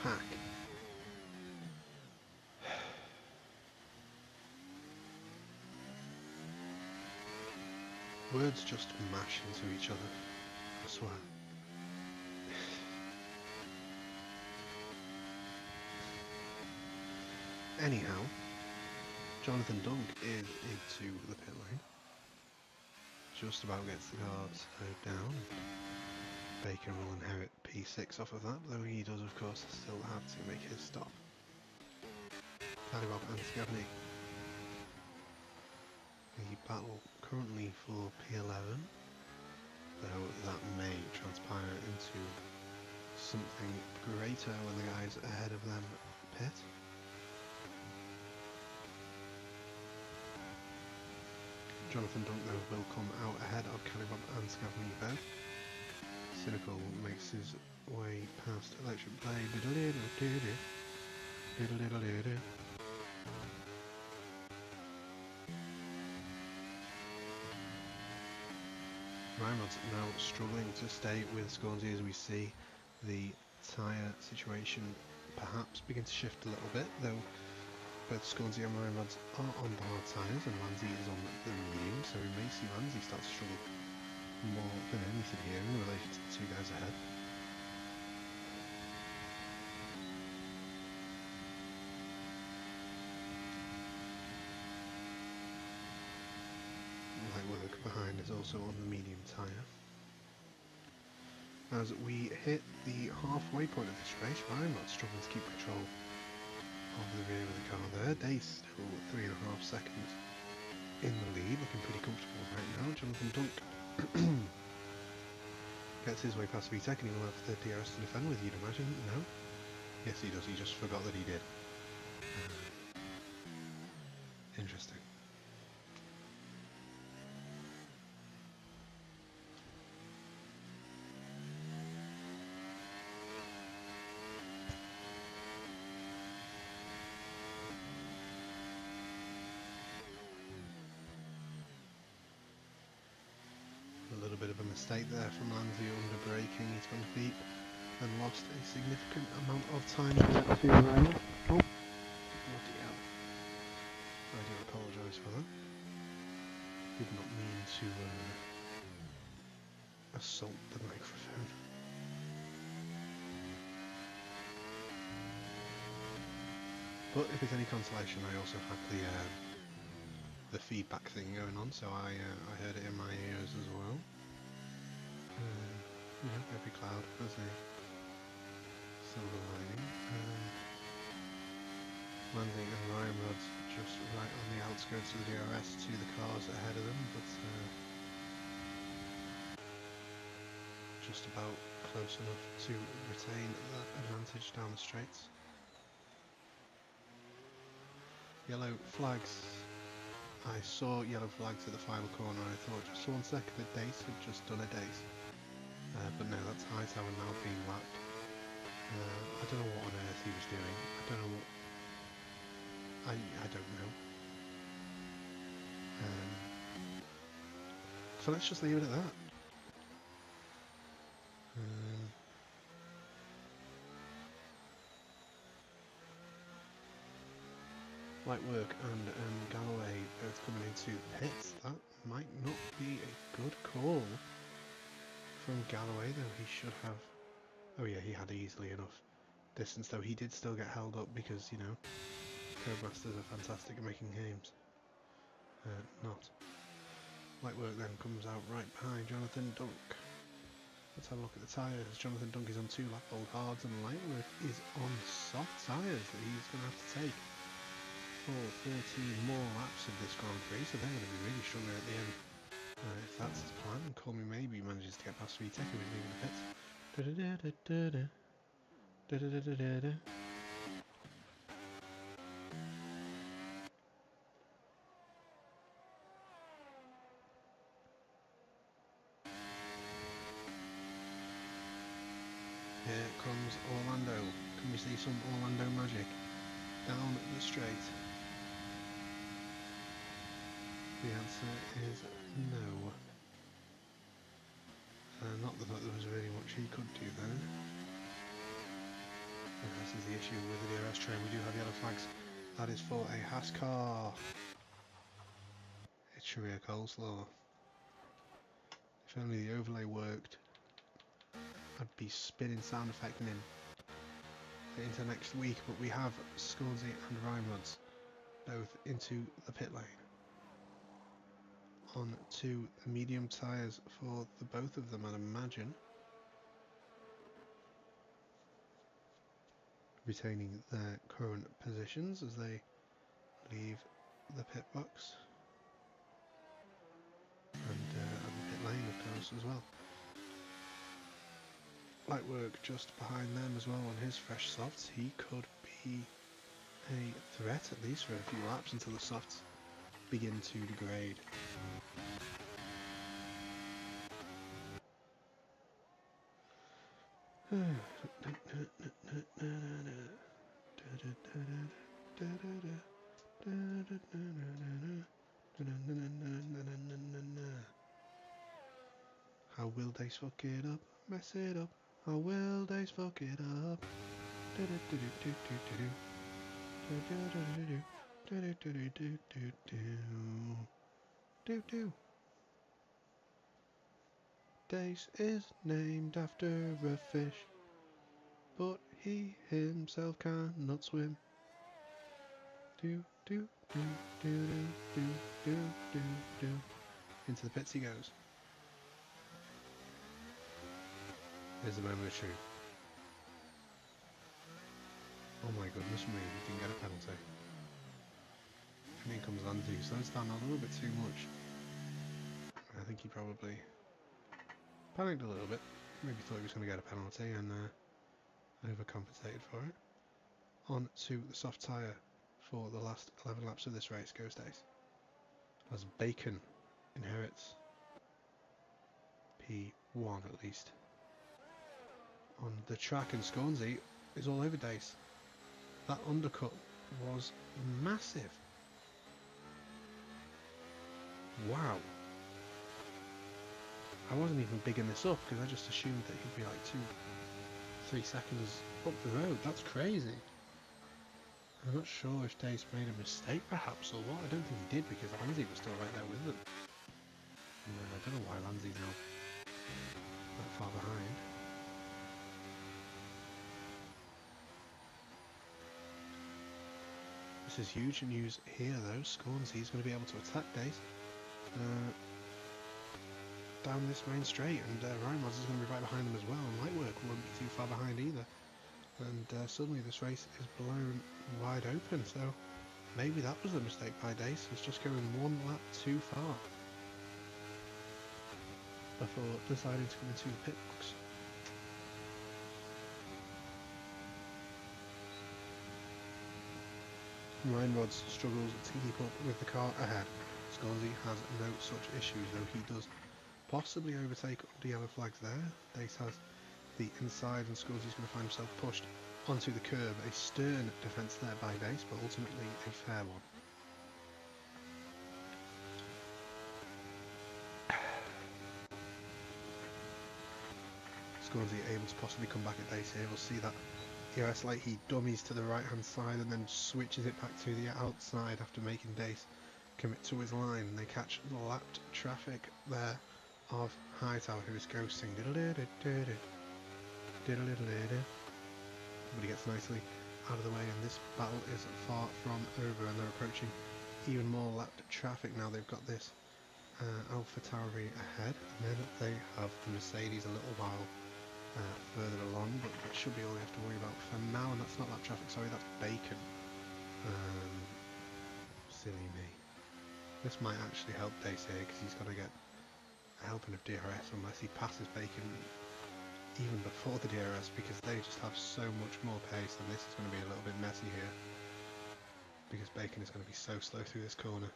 pack? Words just mash into each other, I swear. Anyhow, Jonathan Dunk is into the pit lane. Just about gets the car slowed down. Bacon will inherit P6 off of that, though he does of course still have to make his stop. Bob and Scavney. The battle currently for P11, though that may transpire into something greater when the guys ahead of them pit. Jonathan Dunk though will come out ahead of Caliban and Scavney both. Cynical makes his way past Electric Blade. Ryrod's now struggling to stay with Scornsy as we see the tyre situation perhaps begin to shift a little bit, though both Scornsy and Ryrods are on the hard tyres and Lanzi is on the medium, so we may see Lanzi start to struggle more than anything here in relation to the two guys ahead. Light work behind is also on the medium tyre. As we hit the halfway point of this race, Ryrod's struggling to keep control of the rear of the car there. Dace still 3.5 seconds in the lead, looking pretty comfortable right now. Jonathan Dunk gets his way past VTech and he will have the DRS to defend with, you'd imagine. No? Yes he does, he just forgot that he did. Interesting. A little bit of a mistake there from Lanzi under braking. He's gone deep and lost a significant amount of time to Ryan. Oh, bloody hell. I do apologise for that. Did not mean to assault the microphone. But if it's any consolation, I also had the feedback thing going on, so I heard it in my ears as well. You know, every cloud has a silver lining. Landing and Ryrod's just right on the outskirts of the DRS to the cars ahead of them, but just about close enough to retain that advantage down the straights. Yellow flags. I saw yellow flags at the final corner. I thought just for 1 second that Dace had just done a Dace. But no, that's Hightower now being lapped. I don't know what on earth he was doing. I don't know what... I don't know. So let's just leave it at that. Light work and Galloway both coming into the pits. That might not be a good call from Galloway, though he should have... Oh yeah, he had easily enough distance, though he did still get held up because, you know, Codemasters are fantastic at making games. Not. Light work then comes out right behind Jonathan Dunk. Let's have a look at the tyres. Jonathan Dunk is on 2 lap-old hards and Light work is on soft tyres that he's going to have to take for 13 more laps of this Grand Prix, so they're going to be really struggling at the end. If that's his plan, and Colmy maybe manages to get past Vitek, who is leaving the pits. Here comes Orlando. Can we see some Orlando magic down the straight? The answer is no. Not that there was really much he could do then. And this is the issue with the DRS train. We do have yellow flags. That is for a Haas car. It's Sharia Coleslaw. If only the overlay worked, I'd be spinning sound effecting him into next week. But we have Scorsese and Rymods both into the pit lane. On to the medium tyres for the both of them, I'd imagine. Retaining their current positions as they leave the pit box. And the pit lane, of course, as well. Light work just behind them as well on his fresh softs. He could be a threat, at least for a few laps, until the softs begin to degrade. How will they fuck it up? Mess it up. How will they fuck it up? Dace is named after a fish, but he himself cannot swim. Into the pits he goes. Here's the moment of truth. Oh my goodness me, he didn't get a penalty. And in comes Lanzi, slows down a little bit too much. I think he probably panicked a little bit. Maybe thought he was going to get a penalty and overcompensated for it. On to the soft tyre for the last 11 laps of this race goes Dace. As Bacon inherits P1 at least. On the track, and Scorsese is all over Dace. That undercut was massive. Wow. I wasn't even bigging this up because I just assumed that he'd be like 2-3 seconds up the road. That's crazy. I'm not sure if Dace made a mistake perhaps or what. I don't think he did because Lanzi was still right there with them. And I don't know why Lanzi's now that far behind. This is huge news here though. Scorsese is going to be able to attack Dace down this main straight, and Rymods is going to be right behind them as well, and Lightwork won't be too far behind either. And suddenly this race is blown wide open, so maybe that was the mistake by Dace. He's just going one lap too far before deciding to come into the pit box. Rymods struggles to keep up with the car ahead. Scorsese has no such issues, though he does possibly overtake under yellow flags there. Dace has the inside and Scorsese is going to find himself pushed onto the curb. A stern defence there by Dace, but ultimately a fair one. Scorsese able to possibly come back at Dace here. We'll see that EOS light, he dummies to the right hand side and then switches it back to the outside after making Dace commit to his line, and they catch the lapped traffic there of Hightower, who is ghosting. But he gets nicely out of the way, and this battle is far from over, and they're approaching even more lapped traffic now. They've got this Alpha Tauri ahead, and then they have the Mercedes a little while further along, but that should be all they have to worry about for now. And that's not lap traffic, sorry, that's Bacon. Silly me. This might actually help Dace here because he's got to get a helping of DRS unless he passes Bacon even before the DRS, because they just have so much more pace, and this is going to be a little bit messy here because Bacon is going to be so slow through this corner.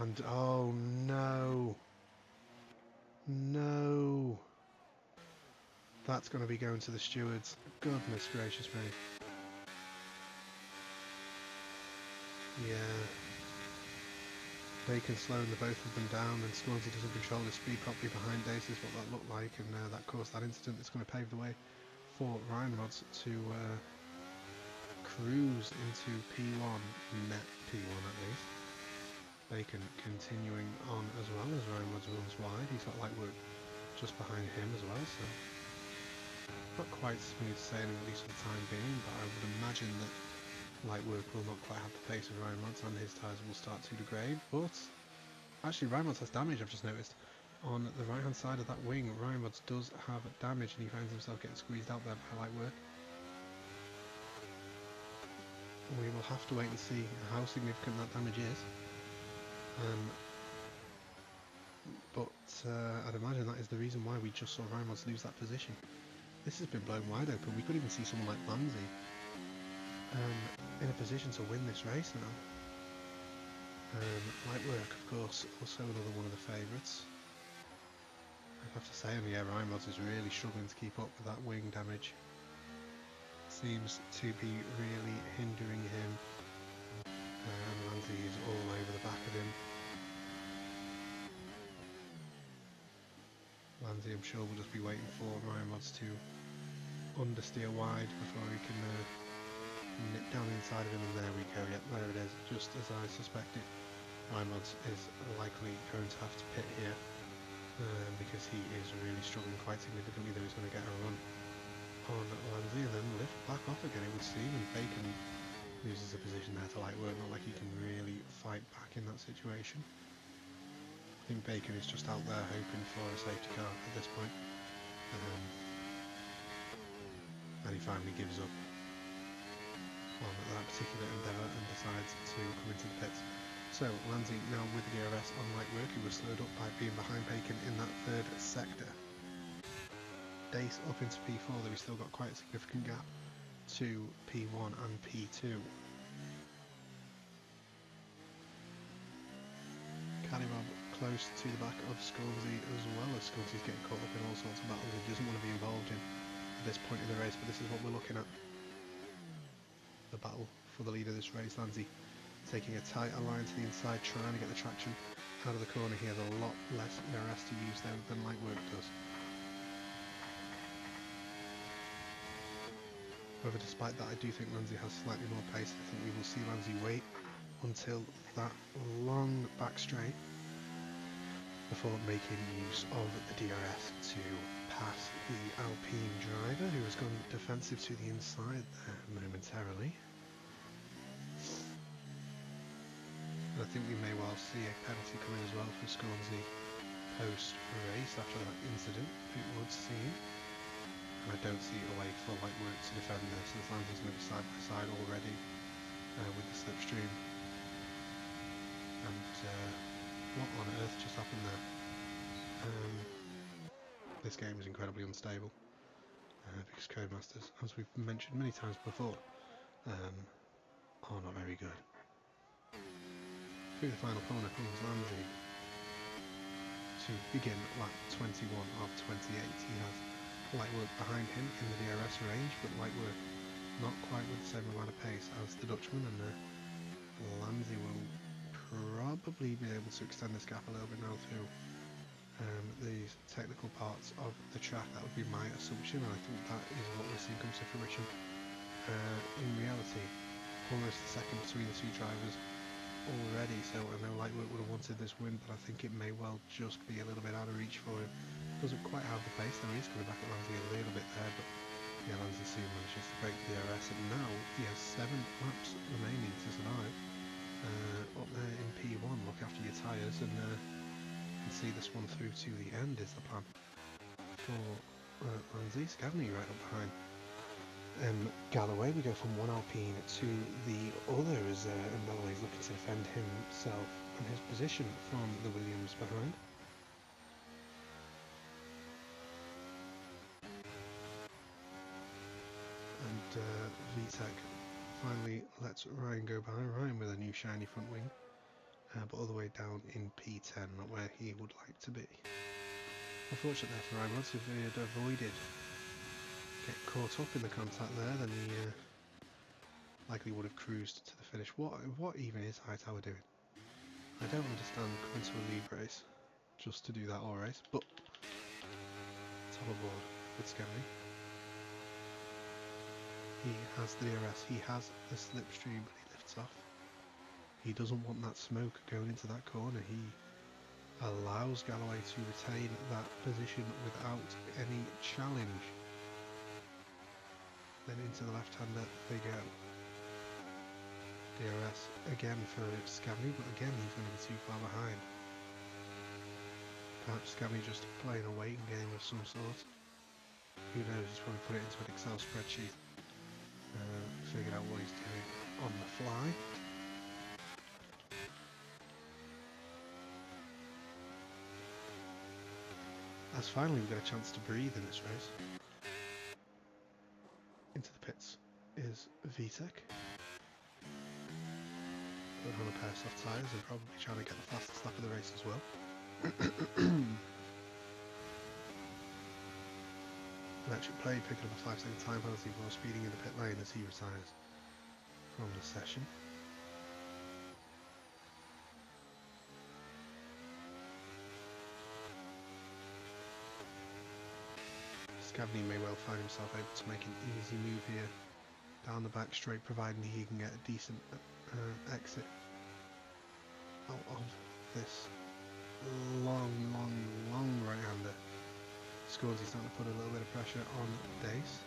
And oh no, no, that's going to be going to the stewards. Goodness gracious me. Yeah. Bacon slowing the both of them down, and Swansea doesn't control his speed properly behind Dace is what that looked like, and that caused that incident that's going to pave the way for Ryan Rods to cruise into P1, net P1 at least. Bacon continuing on as well as Ryan Rods runs wide. He's got light work just behind him as well, so not quite smooth sailing at least for the time being, but I would imagine that light work will not quite have the pace of Ryan Rods, and his tyres will start to degrade. But actually Ryan Rods has damage, I've just noticed. On the right hand side of that wing, Ryan Rods does have damage, and he finds himself getting squeezed out there by light work. We will have to wait and see how significant that damage is. But I'd imagine that is the reason why we just saw Ryan Rods lose that position. This has been blown wide open. We could even see someone like Lanzi in a position to win this race now. Light work, of course, also another one of the favourites. I have to say, yeah, Ryan Rods is really struggling to keep up with that wing damage. Seems to be really hindering him. Lanzi is all over the back of him. Lanzi, I'm sure, will just be waiting for Ryan Rods to understeer wide before he can nip down inside of him, and there we go. Yep, there it is, just as I suspected. Ryan Rods is likely going to have to pit here because he is really struggling quite significantly. Though he's going to get a run on Lanzi and then lift back off again, it would seem, and Bacon loses a position there to light work. Not like he can really fight back in that situation. I think Bacon is just out there hoping for a safety car at this point, and he finally gives up on that particular endeavour and decides to come into the pits. So Lanzi now with the DRS on light work, he was slowed up by being behind Bacon in that third sector. Dace up into P4, though he's still got quite a significant gap to P1 and P2. Calibob close to the back of Swansea as well, as Swansea's getting caught up in all sorts of battles he doesn't want to be involved in at this point in the race, but this is what we're looking at. The battle for the lead of this race. Lanzi taking a tighter line to the inside, trying to get the traction out of the corner. He has a lot less DRS to use there than light work does. However, despite that, I do think Lanzi has slightly more pace. I think we will see Lanzi wait until that long back straight before making use of the DRS to pass the Alpine driver, who has gone defensive to the inside there momentarily. And I think we may well see a penalty coming as well for Swansea post-race after that incident, it would seem. And I don't see a way for light work to defend this, as Lanzi's going to be side by side already with the slipstream. And what on earth just happened there? This game is incredibly unstable because Codemasters, as we've mentioned many times before, are not very good. Through the final corner comes Lanzi to begin lap 21 of 28. He has light work behind him in the DRS range, but light work not quite with the same amount of pace as the Dutchman, and Lanzi will probably be able to extend this gap a little bit now through these technical parts of the track. That would be my assumption, and I think that is what we're seeing come to fruition. In reality, almost a second between the two drivers already, so I know Lightwork would have wanted this win, but I think it may well just be a little bit out of reach for him. Doesn't quite have the pace, though. He's coming back at Lanzi a little bit there, but yeah, Lanzi soon manages to break the DRS, and now he has 7 laps remaining to survive. Up there in P1, look after your tyres and see this one through to the end is the plan for Lanzi. Scavney right up behind. Galloway. We go from one Alpine to the other as Galloway is looking to defend himself and his position from the Williams behind. And VTEC finally lets Ryan go by. Ryan with a new shiny front wing, but all the way down in P10, not where he would like to be. Unfortunate there for Ryan. Once if he had avoided getting caught up in the contact there, then he likely would have cruised to the finish. What even is Hightower doing? I don't understand coming to a lead race just to do that all race, but top aboard with Scammy. He has the DRS, he has the slipstream, but he lifts off. He doesn't want that smoke going into that corner. He allows Galloway to retain that position without any challenge. Then into the left-hander they go. DRS again for Scavney, but again he's going to be too far behind. Perhaps Scavney just playing a waiting game of some sort. Who knows, he's probably put it into an Excel spreadsheet. Figured out what he's doing on the fly. As finally we get a chance to breathe in this race. Into the pits is VTEC. Put on a pair of soft tyres and probably trying to get the fastest lap of the race as well. Electric play picking up a 5-second time penalty while speeding in the pit lane as he retires from the session. Scavney may well find himself able to make an easy move here down the back straight, providing he can get a decent exit out of this long right-hander. Scorzy's starting to put a little bit of pressure on Dace.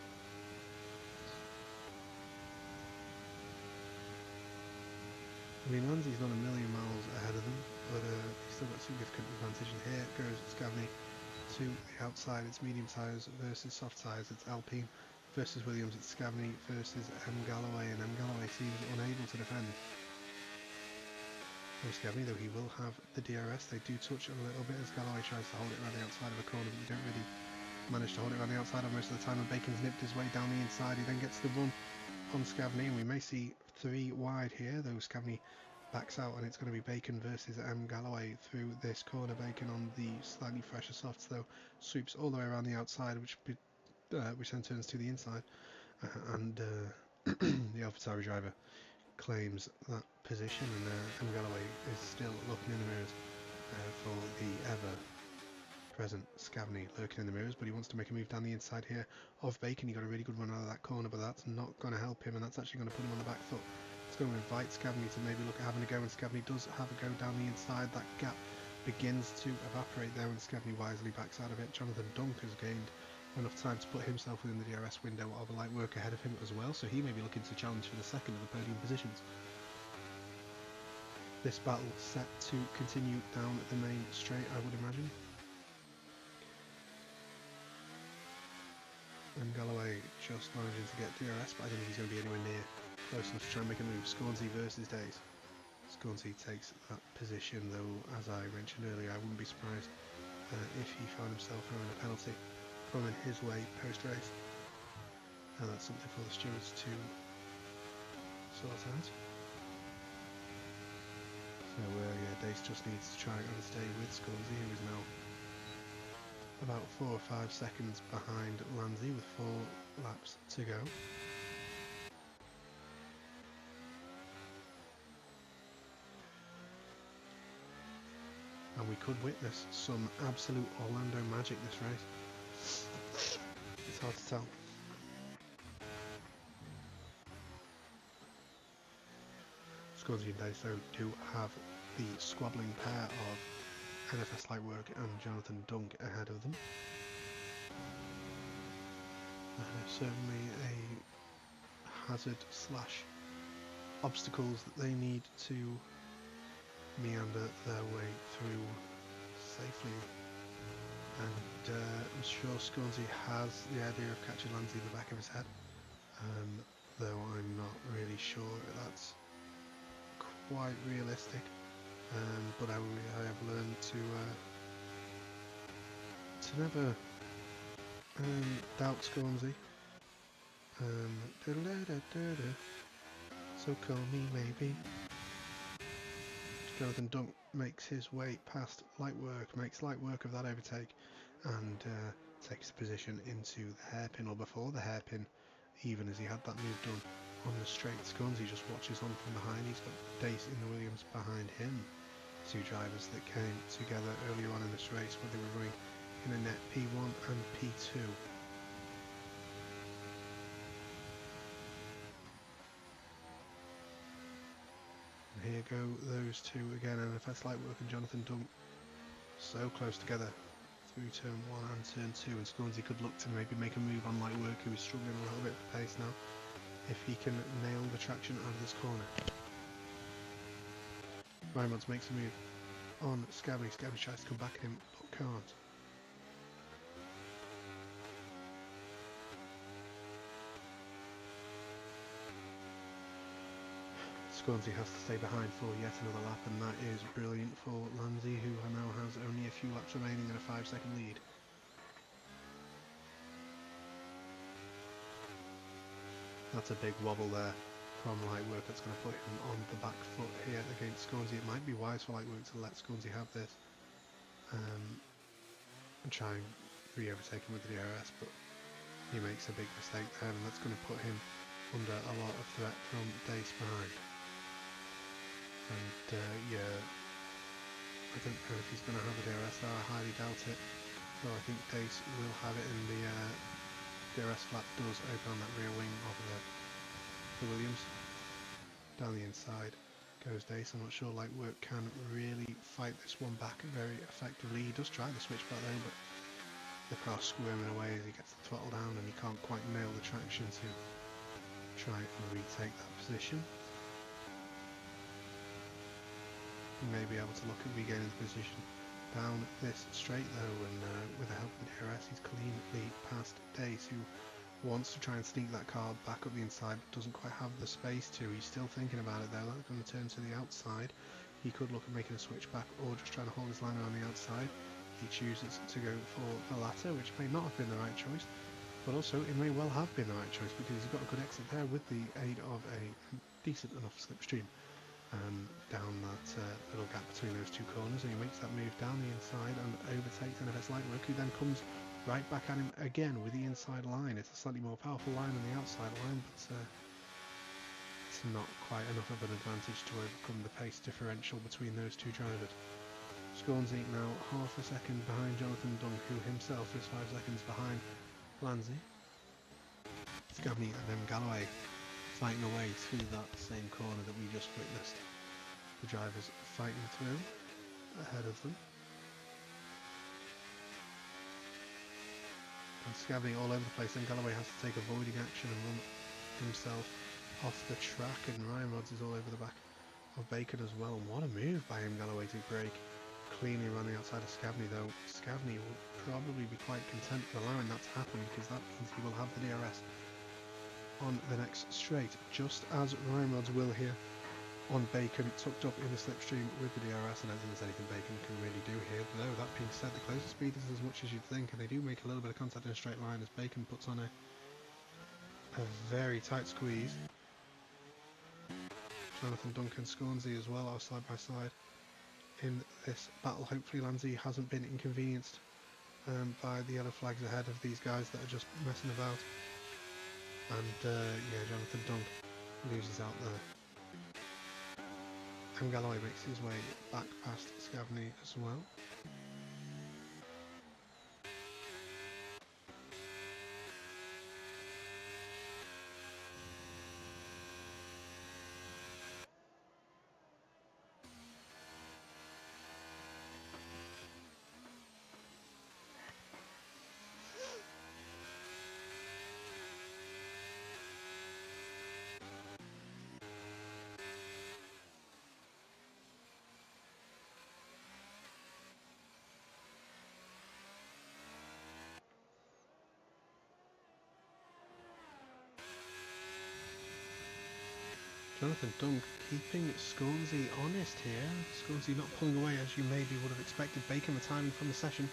I mean, Lansley's not a million miles ahead of them, but he's still got significant advantage. And here goes Scavney to the outside. It's medium tyres versus soft tyres. It's Alpine versus Williams. It's Scavney versus M. Galloway, and M. Galloway seems unable to defend. Scavney, though he will have the DRS. They do touch a little bit as Galloway tries to hold it around the outside of the corner, but you don't really manage to hold it around the outside of most of the time, and Bacon's nipped his way down the inside. He then gets the run on Scavney, and we may see 3 wide here, though Scavney backs out, and it's going to be Bacon versus M. Galloway through this corner. Bacon on the slightly fresher softs, though, sweeps all the way around the outside, which then turns to the inside, and the AlphaTauri driver claims that position, and M. Galloway is still looking in the mirrors for the ever-present Scavney lurking in the mirrors, but he wants to make a move down the inside here of Bacon. He got a really good run out of that corner, but that's not going to help him, and that's actually going to put him on the back foot. It's going to invite Scavney to maybe look at having a go, and Scavney does have a go down the inside. That gap begins to evaporate there, and Scavney wisely backs out of it. Jonathan Dunk has gained enough time to put himself within the DRS window of a light work ahead of him as well, so he may be looking to challenge for the second of the podium positions. This battle set to continue down the main straight, I would imagine. And Galloway just managing to get DRS, but I don't think he's going to be anywhere near close enough to try and make a move. Scornsey versus Days. Scornsey takes that position, though, as I mentioned earlier, I wouldn't be surprised if he found himself throwing a penalty coming his way post-race. And that's something for the stewards to sort out. So yeah, Dace just needs to try and stay with Scornsey, who is now about 4 or 5 seconds behind Lanzi with 4 laps to go. And we could witness some absolute Orlando magic this race. It's hard to tell. Scornsey and Dace though do have the squabbling pair of NFS Lightwork and Jonathan Dunk ahead of them. Certainly a hazard slash obstacles that they need to meander their way through safely, and I'm sure Scornsey has the idea of catching Lanzi in the back of his head, though I'm not really sure that's quite realistic. But I have learned to never doubt Scornsy. So call me maybe. Jonathan Dunk makes his way past light work, makes light work of that overtake, and takes the position into the hairpin, or before the hairpin, even as he had that move done on the straight. Scornsy just watches on from behind. He's got Dace in the Williams behind him. Two drivers that came together earlier on in this race when they were running in a net P1 and P2. And here go those two again, NFS Lightwork and Jonathan Dunk so close together through turn 1 and turn 2, and Scornsy could look to maybe make a move on Lightwork, who is struggling a little bit for pace now, if he can nail the traction out of this corner. Rymods makes a move on Scabby. Scabby tries to come back at him, but can't. Scornsy has to stay behind for yet another lap, and that is brilliant for Lanzi, who now has only a few laps remaining and a 5-second lead. That's a big wobble there from Lightwork. That's going to put him on the back foot here against Scornsy. It might be wise for Lightwork to let Scornsy have this and try and re-overtake him with the DRS, but he makes a big mistake there, and that's going to put him under a lot of threat from Dace behind. And yeah, I don't know if he's going to have a DRS there. I highly doubt it. So I think Dace will have it, and the DRS flap does open on that rear wing of the Williams. Down the inside goes Dace. I'm not sure Lightwork can really fight this one back very effectively. He does try the switchback though, but the car's squirming away as he gets the throttle down, and he can't quite nail the traction to try and retake that position. He may be able to look at regaining the position down this straight though, and with the help of the DRS he's cleanly past Dace, who wants to try and sneak that car back up the inside but doesn't quite have the space to. He's still thinking about it though. That's going to turn to the outside. He could look at making a switch back or just trying to hold his line on the outside. He chooses to go for the latter, which may not have been the right choice, but also it may well have been the right choice, because he's got a good exit there with the aid of a decent enough slipstream down that little gap between those two corners, and he makes that move down the inside and overtakes NFS Lightwork, who then comes right back at him again with the inside line. It's a slightly more powerful line than the outside line, but it's not quite enough of an advantage to overcome the pace differential between those two drivers. Scornsy now half a second behind Jonathan Dunk, who himself is 5 seconds behind Lanzi. Scabney and then Galloway fighting away through that same corner that we just witnessed. The drivers fighting through ahead of them. And Scabney all over the place, and Galloway has to take avoiding action and run himself off the track, and Ryan Rods is all over the back of Bacon as well. And what a move by him, Galloway, to break cleanly around the outside of Scabney though. Scabney will probably be quite content with allowing that to happen, because that means he will have the DRS on the next straight, just as Ryan Rods will here on Bacon, tucked up in the slipstream with the DRS, and I don't think there's anything Bacon can really do here. Though that being said, the closest speed is as much as you'd think, and they do make a little bit of contact in a straight line as Bacon puts on a very tight squeeze. Jonathan Dunk and Scornsy as well are side by side in this battle. Hopefully Lanzi hasn't been inconvenienced by the yellow flags ahead of these guys that are just messing about. And yeah, Jonathan Dunk loses out there. And Galloway makes his way back past Scavney as well. Jonathan Dunk keeping Scornsey honest here. Scornsey not pulling away as you maybe would have expected. Bacon retiring from the session.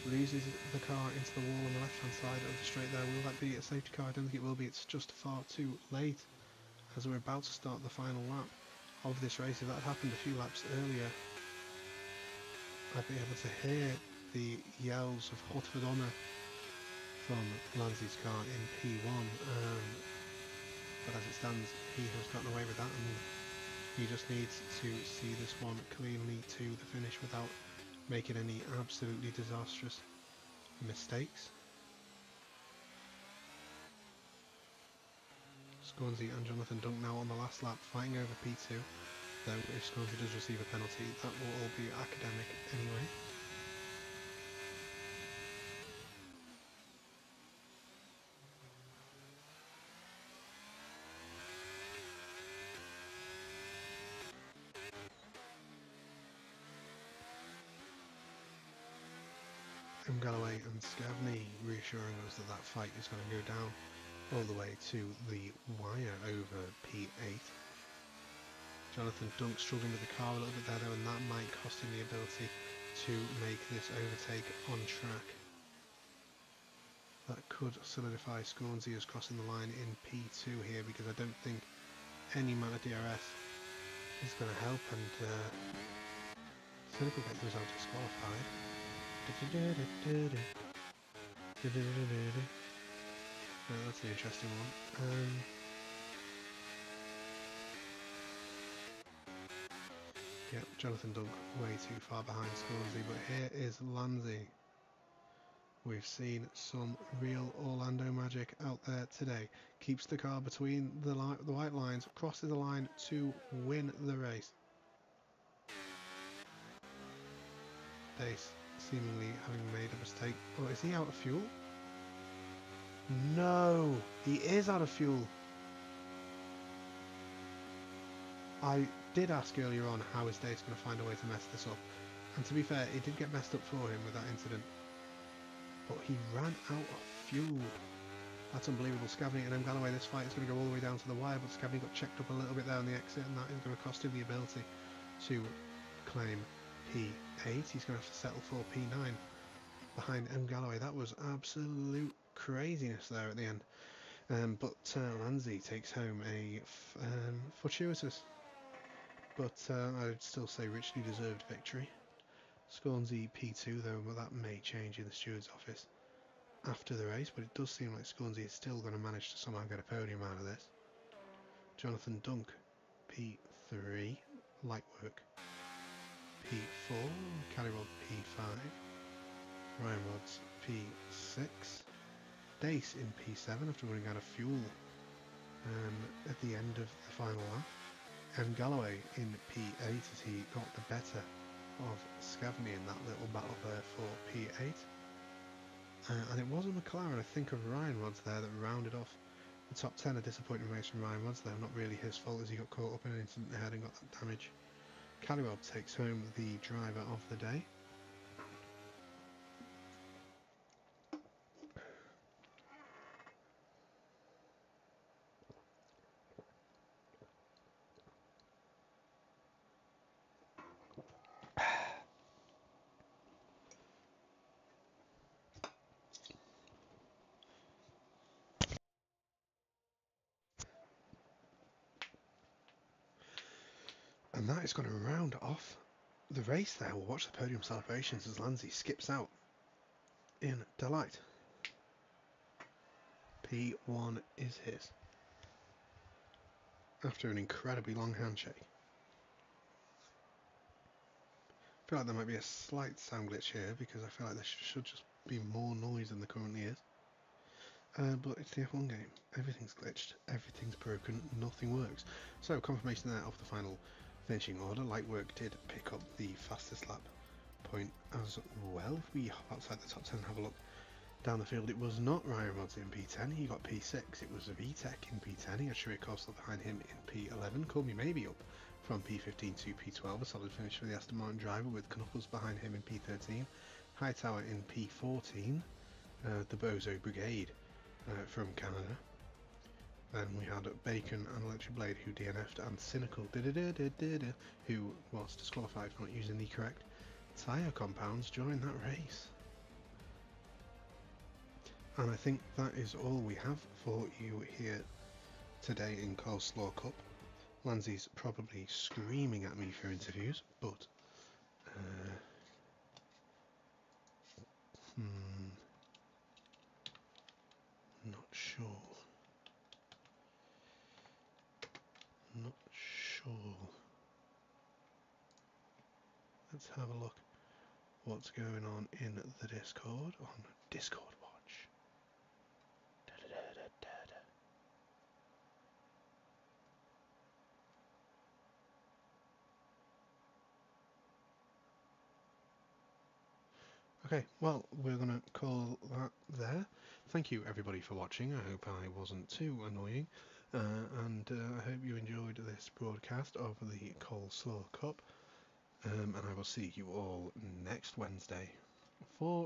Loses the car into the wall on the left hand side of the straight there. Will that be a safety car? I don't think it will be. It's just far too late as we're about to start the final lap of this race. If that had happened a few laps earlier, I'd be able to hear the yells of Hotford Honour from Lansley's car in P1. But as it stands, he has gotten away with that, and he just needs to see this one cleanly to the finish without making any absolutely disastrous mistakes. Scornsey and Jonathan Dunk now on the last lap, fighting over P2. Though if Scornsey does receive a penalty, that will all be academic anyway. Galloway and Scavney reassuring us that that fight is going to go down all the way to the wire over P8. Jonathan Dunk struggling with the car a little bit there though, and that might cost him the ability to make this overtake on track. That could solidify Scornsey as crossing the line in P2 here, because I don't think any amount of DRS is going to help, and Cynical gets himself disqualified. That's an interesting one. Yep, Jonathan Dunk way too far behind Scornsey, but here is Lansley. We've seen some real Orlando magic out there today. Keeps the car between the white lines, crosses the line to win the race. Dace seemingly having made a mistake. Oh, is he out of fuel? No, he is out of fuel. I did ask earlier on how is Dace going to find a way to mess this up, and to be fair, it did get messed up for him with that incident, but he ran out of fuel. That's unbelievable. Scavney and Galloway, this fight is going to go all the way down to the wire, but Scavney got checked up a little bit there on the exit, and that is going to cost him the ability to claim P8. He's going to have to settle for P9 behind Galloway. That was absolute craziness there at the end. But Lansley takes home a fortuitous, but I'd still say richly deserved victory. Scornsey P2 though, but that may change in the steward's office after the race, but it does seem like Scornsey is still going to manage to somehow get a podium out of this. Jonathan Dunk P3, light work. P4, Callyrod P5, Ryan Rodds P6, Dace in P7 after running out of fuel at the end of the final lap, and Galloway in P8 as he got the better of Scavney in that little battle there for P8. And it was a McLaren, I think, of Ryan Rodds there that rounded off the top 10. A disappointing race from Ryan Rodds there, not really his fault as he got caught up in an incident ahead and got that damage. Callyrod takes home the driver of the day. And that is going to round off the race there. We'll watch the podium celebrations as Lansley skips out in delight. P1 is his after an incredibly long handshake. I feel like there might be a slight sound glitch here because I feel like there should just be more noise than there currently is. But it's the F1 game. Everything's glitched, everything's broken, nothing works. So confirmation there of the final finishing order. Lightwork did pick up the fastest lap point as well. If we hop outside the top 10 and have a look down the field, it was not Ryan Rodds in P10, he got P6. It was VTech in P10, he had Sherry Coleslaw behind him in P11. Call Me Maybe up from P15 to P12, a solid finish for the Aston Martin driver with Knuckles behind him in P13. Hightower in P14, the Bozo Brigade from Canada. Then we had Bacon and Electric Blade who DNF'd, and Cynical who was disqualified for not using the correct tyre compounds during that race. And I think that is all we have for you here today in Coleslaw Cup. Lansley's probably screaming at me for interviews, but not sure. Not sure. Let's have a look what's going on in the Discord on Discord Watch. Okay, well, we're going to call that there. Thank you everybody for watching. I hope I wasn't too annoying. And I hope you enjoyed this broadcast of the Coleslaw Cup. And I will see you all next Wednesday for